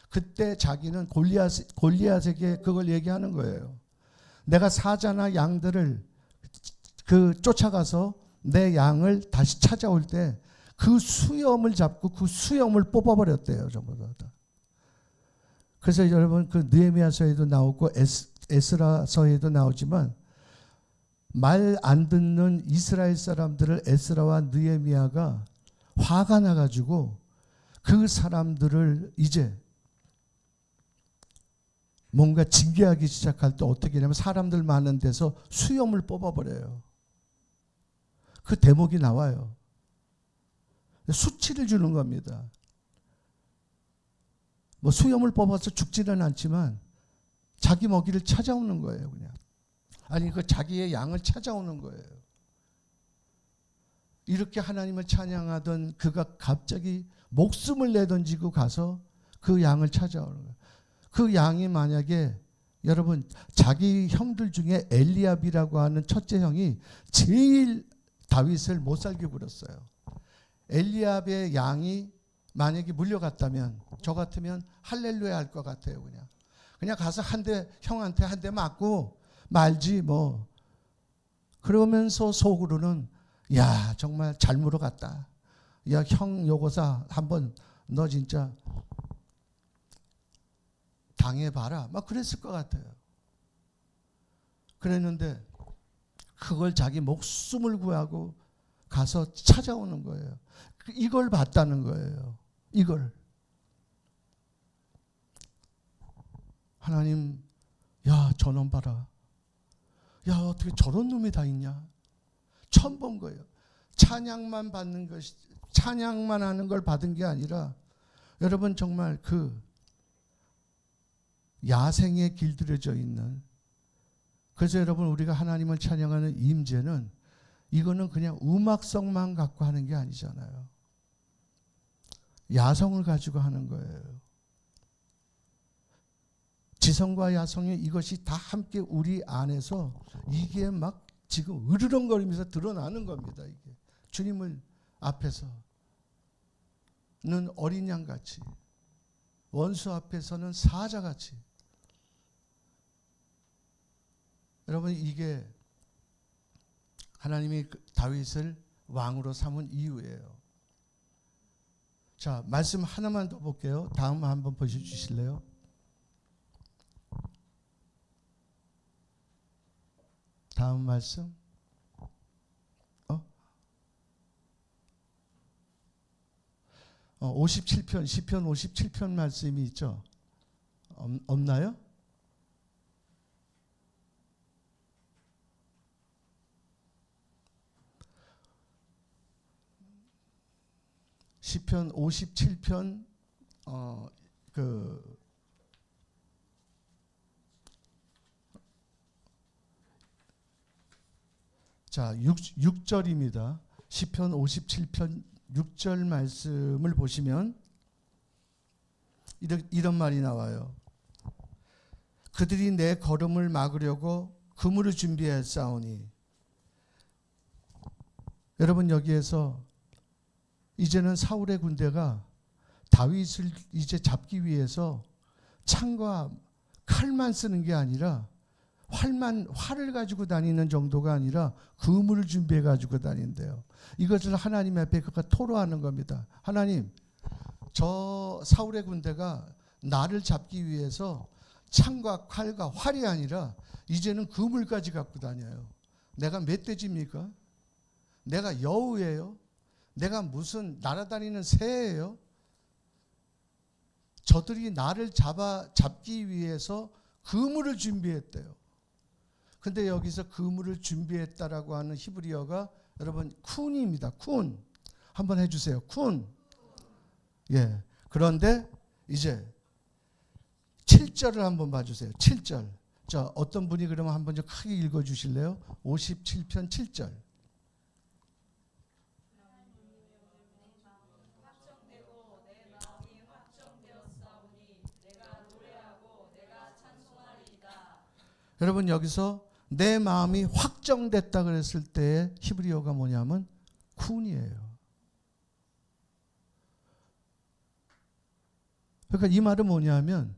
그때 자기는 골리앗에게 그걸 얘기하는 거예요. 내가 사자나 양들을 그 쫓아가서 내 양을 다시 찾아올 때 그 수염을 잡고 그 수염을 뽑아버렸대요. 전부 다. 그래서 여러분 그 느헤미야서에도 나오고 에스라서에도 나오지만 말 안 듣는 이스라엘 사람들을 에스라와 느헤미야가 화가 나가지고 그 사람들을 이제 뭔가 징계하기 시작할 때 어떻게 하냐면 사람들 많은 데서 수염을 뽑아버려요. 그 대목이 나와요. 수치를 주는 겁니다. 뭐 수염을 뽑아서 죽지는 않지만 자기 먹이를 찾아오는 거예요. 그냥. 아니 그 자기의 양을 찾아오는 거예요. 이렇게 하나님을 찬양하던 그가 갑자기 목숨을 내던지고 가서 그 양을 찾아오는 거예요. 그 양이 만약에 여러분 자기 형들 중에 엘리압이라고 하는 첫째 형이 제일 다윗을 못 살게 굴었어요. 엘리압의 양이 만약에 물려갔다면 저 같으면 할렐루야 할 것 같아요. 그냥 가서 형한테 한 대 맞고 말지 뭐. 그러면서 속으로는 야 정말 잘 물어갔다. 야 형 요거사 한번 너 진짜 당해봐라. 막 그랬을 것 같아요. 그랬는데 그걸 자기 목숨을 구하고 가서 찾아오는 거예요. 이걸 봤다는 거예요. 이걸. 하나님, 야 저놈 봐라. 야 어떻게 저런 놈이 다 있냐. 처음 본 거예요. 찬양만 받는 것이, 찬양만 하는 걸 받은 게 아니라 여러분 정말 그 야생에 길들여져 있는, 그래서 여러분 우리가 하나님을 찬양하는 임재는 이거는 그냥 음악성만 갖고 하는 게 아니잖아요. 야성을 가지고 하는 거예요. 지성과 야성이 이것이 다 함께 우리 안에서 이게 막 지금 으르렁거리면서 드러나는 겁니다. 이게 주님을 앞에서는 어린 양같이, 원수 앞에서는 사자같이. 여러분 이게 하나님이 다윗을 왕으로 삼은 이유예요. 자, 말씀 하나만 더 볼게요. 다음 한번 보여주실래요? 다음 말씀. 57편, 시편 57편 말씀이 있죠. 없나요? 시편 57편 자 6절입니다. 시편 57편 6절 말씀을 보시면 이런 말이 나와요. 그들이 내 걸음을 막으려고 그물을 준비했사오니. 여러분 여기에서 이제는 사울의 군대가 다윗을 이제 잡기 위해서 창과 칼만 쓰는 게 아니라 활을 가지고 다니는 정도가 아니라 그물을 준비해 가지고 다닌대요. 이것을 하나님 앞에 그가 토로하는 겁니다. 하나님, 저 사울의 군대가 나를 잡기 위해서 창과 칼과 활이 아니라 이제는 그물까지 갖고 다녀요. 내가 멧돼지입니까? 내가 여우예요? 내가 무슨 날아다니는 새예요? 저들이 나를 잡기 위해서 그물을 준비했대요. 근데 여기서 그물을 준비했다라고 하는 히브리어가 여러분 쿤입니다. 쿤. 한번 해주세요. 쿤. 예. 그런데 이제 7절을 한번 봐주세요. 7절. 자, 어떤 분이 그러면 한번 좀 크게 읽어주실래요? 57편 7절. 여러분 여기서 내 마음이 확정됐다 그랬을 때의 히브리어가 뭐냐면 쿤이에요. 그러니까 이 말은 뭐냐면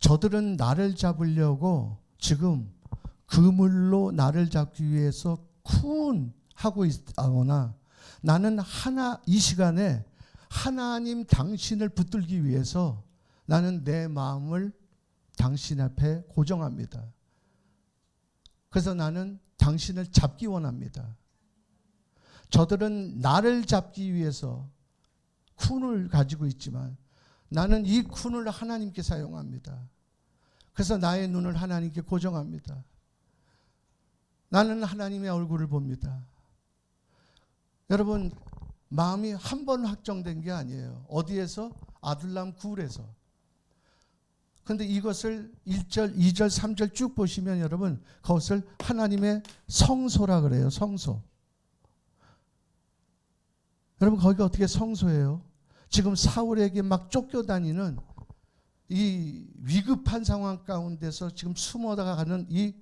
저들은 나를 잡으려고 지금 그물로 나를 잡기 위해서 하고 있거나 나는 이 시간에 하나님 당신을 붙들기 위해서 나는 내 마음을 당신 앞에 고정합니다. 그래서 나는 당신을 잡기 원합니다. 저들은 나를 잡기 위해서 쿤을 가지고 있지만 나는 이 쿤을 하나님께 사용합니다. 그래서 나의 눈을 하나님께 고정합니다. 나는 하나님의 얼굴을 봅니다. 여러분, 마음이 한 번 확정된 게 아니에요. 어디에서? 아둘람 굴에서. 그런데 이것을 1절, 2절, 3절 쭉 보시면 여러분 그것을 하나님의 성소라 그래요. 성소. 여러분 거기가 어떻게 성소예요? 지금 사울에게 막 쫓겨다니는 이 위급한 상황 가운데서 지금 숨어다가 가는 이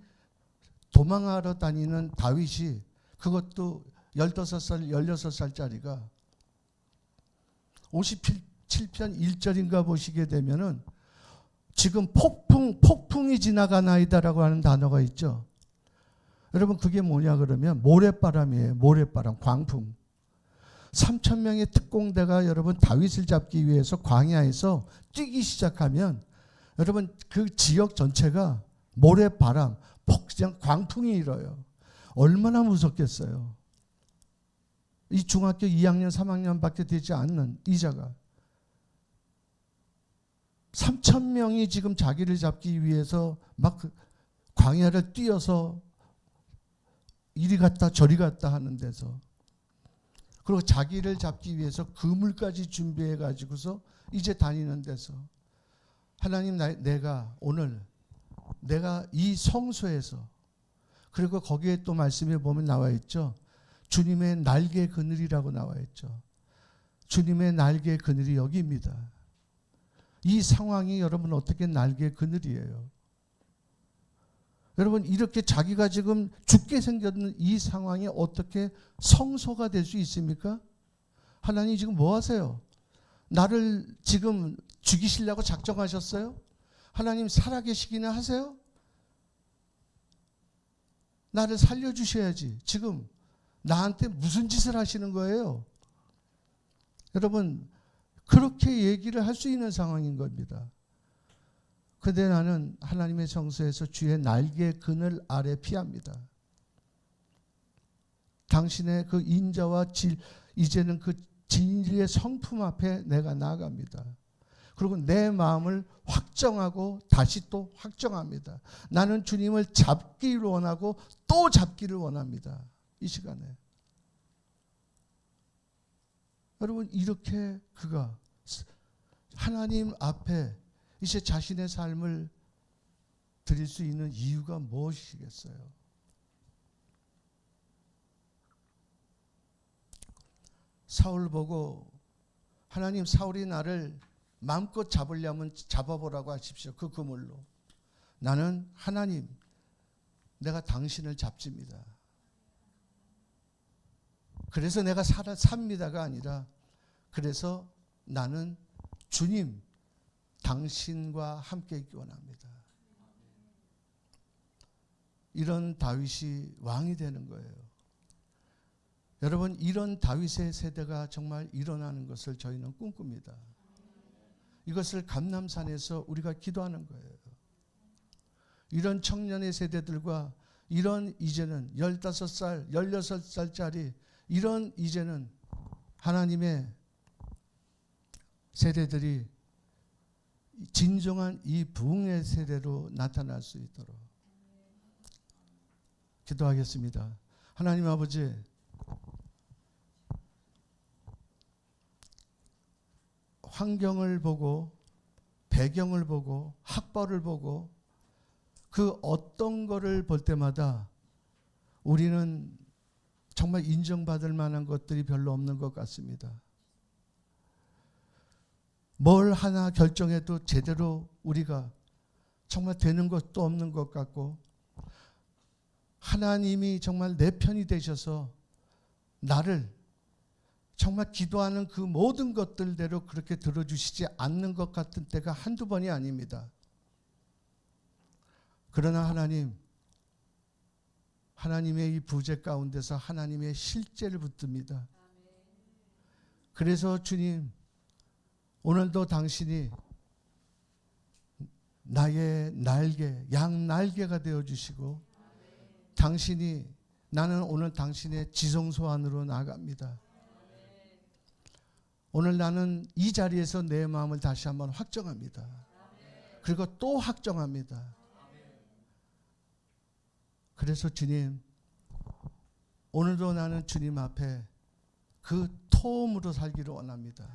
도망하러 다니는 다윗이 그것도 15살, 16살짜리가 57편 1절인가 보시게 되면은 지금 폭풍이 지나가나이다라고 하는 단어가 있죠. 여러분 그게 뭐냐 그러면 모래바람이에요. 모래바람, 광풍. 3,000명의 특공대가 여러분 다윗을 잡기 위해서 광야에서 뛰기 시작하면 여러분 그 지역 전체가 모래바람, 그냥 광풍이 일어요. 얼마나 무섭겠어요. 이 중학교 2학년, 3학년밖에 되지 않는 이자가 3,000명이 지금 자기를 잡기 위해서 막 광야를 뛰어서 이리 갔다 저리 갔다 하는 데서 그리고 자기를 잡기 위해서 그물까지 준비해 가지고서 이제 다니는 데서 하나님 내가 오늘 내가 이 성소에서 그리고 거기에 또 말씀에 보면 나와 있죠. 주님의 날개 그늘이라고 나와 있죠. 주님의 날개 그늘이 여기입니다. 이 상황이 여러분 어떻게 날개 그늘이에요. 여러분 이렇게 자기가 지금 죽게 생겼는 이 상황이 어떻게 성소가 될 수 있습니까? 하나님 지금 뭐 하세요? 나를 지금 죽이시려고 작정하셨어요? 하나님 살아계시기나 하세요? 나를 살려주셔야지. 지금 나한테 무슨 짓을 하시는 거예요? 여러분 그렇게 얘기를 할 수 있는 상황인 겁니다. 그런데 나는 하나님의 성소에서 주의 날개 그늘 아래 피합니다. 당신의 그 인자와 이제는 그 진리의 성품 앞에 내가 나아갑니다. 그리고 내 마음을 확정하고 다시 또 확정합니다. 나는 주님을 잡기를 원하고 또 잡기를 원합니다. 이 시간에. 여러분 이렇게 그가 하나님 앞에 이제 자신의 삶을 드릴 수 있는 이유가 무엇이겠어요? 사울 보고 하나님 사울이 나를 마음껏 잡으려면 잡아보라고 하십시오. 그 그물로. 나는 하나님 내가 당신을 잡습니다. 그래서 내가 삽니다가 아니라 그래서 나는 주님 당신과 함께 있기 원합니다. 이런 다윗이 왕이 되는 거예요. 여러분 이런 다윗의 세대가 정말 일어나는 것을 저희는 꿈꿉니다. 이것을 감람산에서 우리가 기도하는 거예요. 이런 청년의 세대들과 이런 이제는 15살, 16살짜리 이런 이제는 하나님의 세대들이 진정한 이 부흥의 세대로 나타날 수 있도록 기도하겠습니다. 하나님 아버지 환경을 보고 배경을 보고 학벌을 보고 그 어떤 거를 볼 때마다 우리는 정말 인정받을 만한 것들이 별로 없는 것 같습니다. 뭘 하나 결정해도 제대로 우리가 정말 되는 것도 없는 것 같고 하나님이 정말 내 편이 되셔서 나를 정말 기도하는 그 모든 것들대로 그렇게 들어주시지 않는 것 같은 때가 한두 번이 아닙니다. 그러나 하나님 하나님의 이 부재 가운데서 하나님의 실제를 붙듭니다. 그래서 주님, 오늘도 당신이 나의 날개, 양 날개가 되어주시고, 당신이, 나는 오늘 당신의 지성소 안으로 나갑니다. 오늘 나는 이 자리에서 내 마음을 다시 한번 확정합니다. 그리고 또 확정합니다. 그래서 주님, 오늘도 나는 주님 앞에 그 토음으로 살기를 원합니다.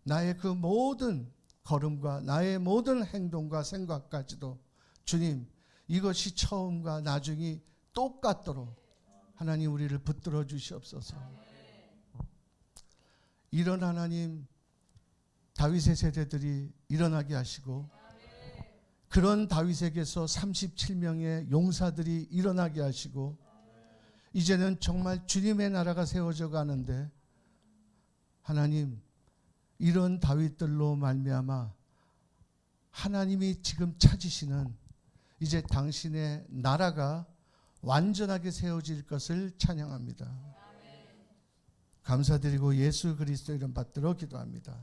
나의 그 모든 걸음과 나의 모든 행동과 생각까지도 주님, 이것이 처음과 나중이 똑같도록 하나님 우리를 붙들어 주시옵소서. 이런 하나님, 다윗의 세대들이 일어나게 하시고, 그런 다윗에게서 37명의 용사들이 일어나게 하시고, 이제는 정말 주님의 나라가 세워져 가는데, 하나님, 이런 다윗들로 말미암아 하나님이 지금 찾으시는 이제 당신의 나라가 완전하게 세워질 것을 찬양합니다. 감사드리고 예수 그리스도 이름 받들어 기도합니다.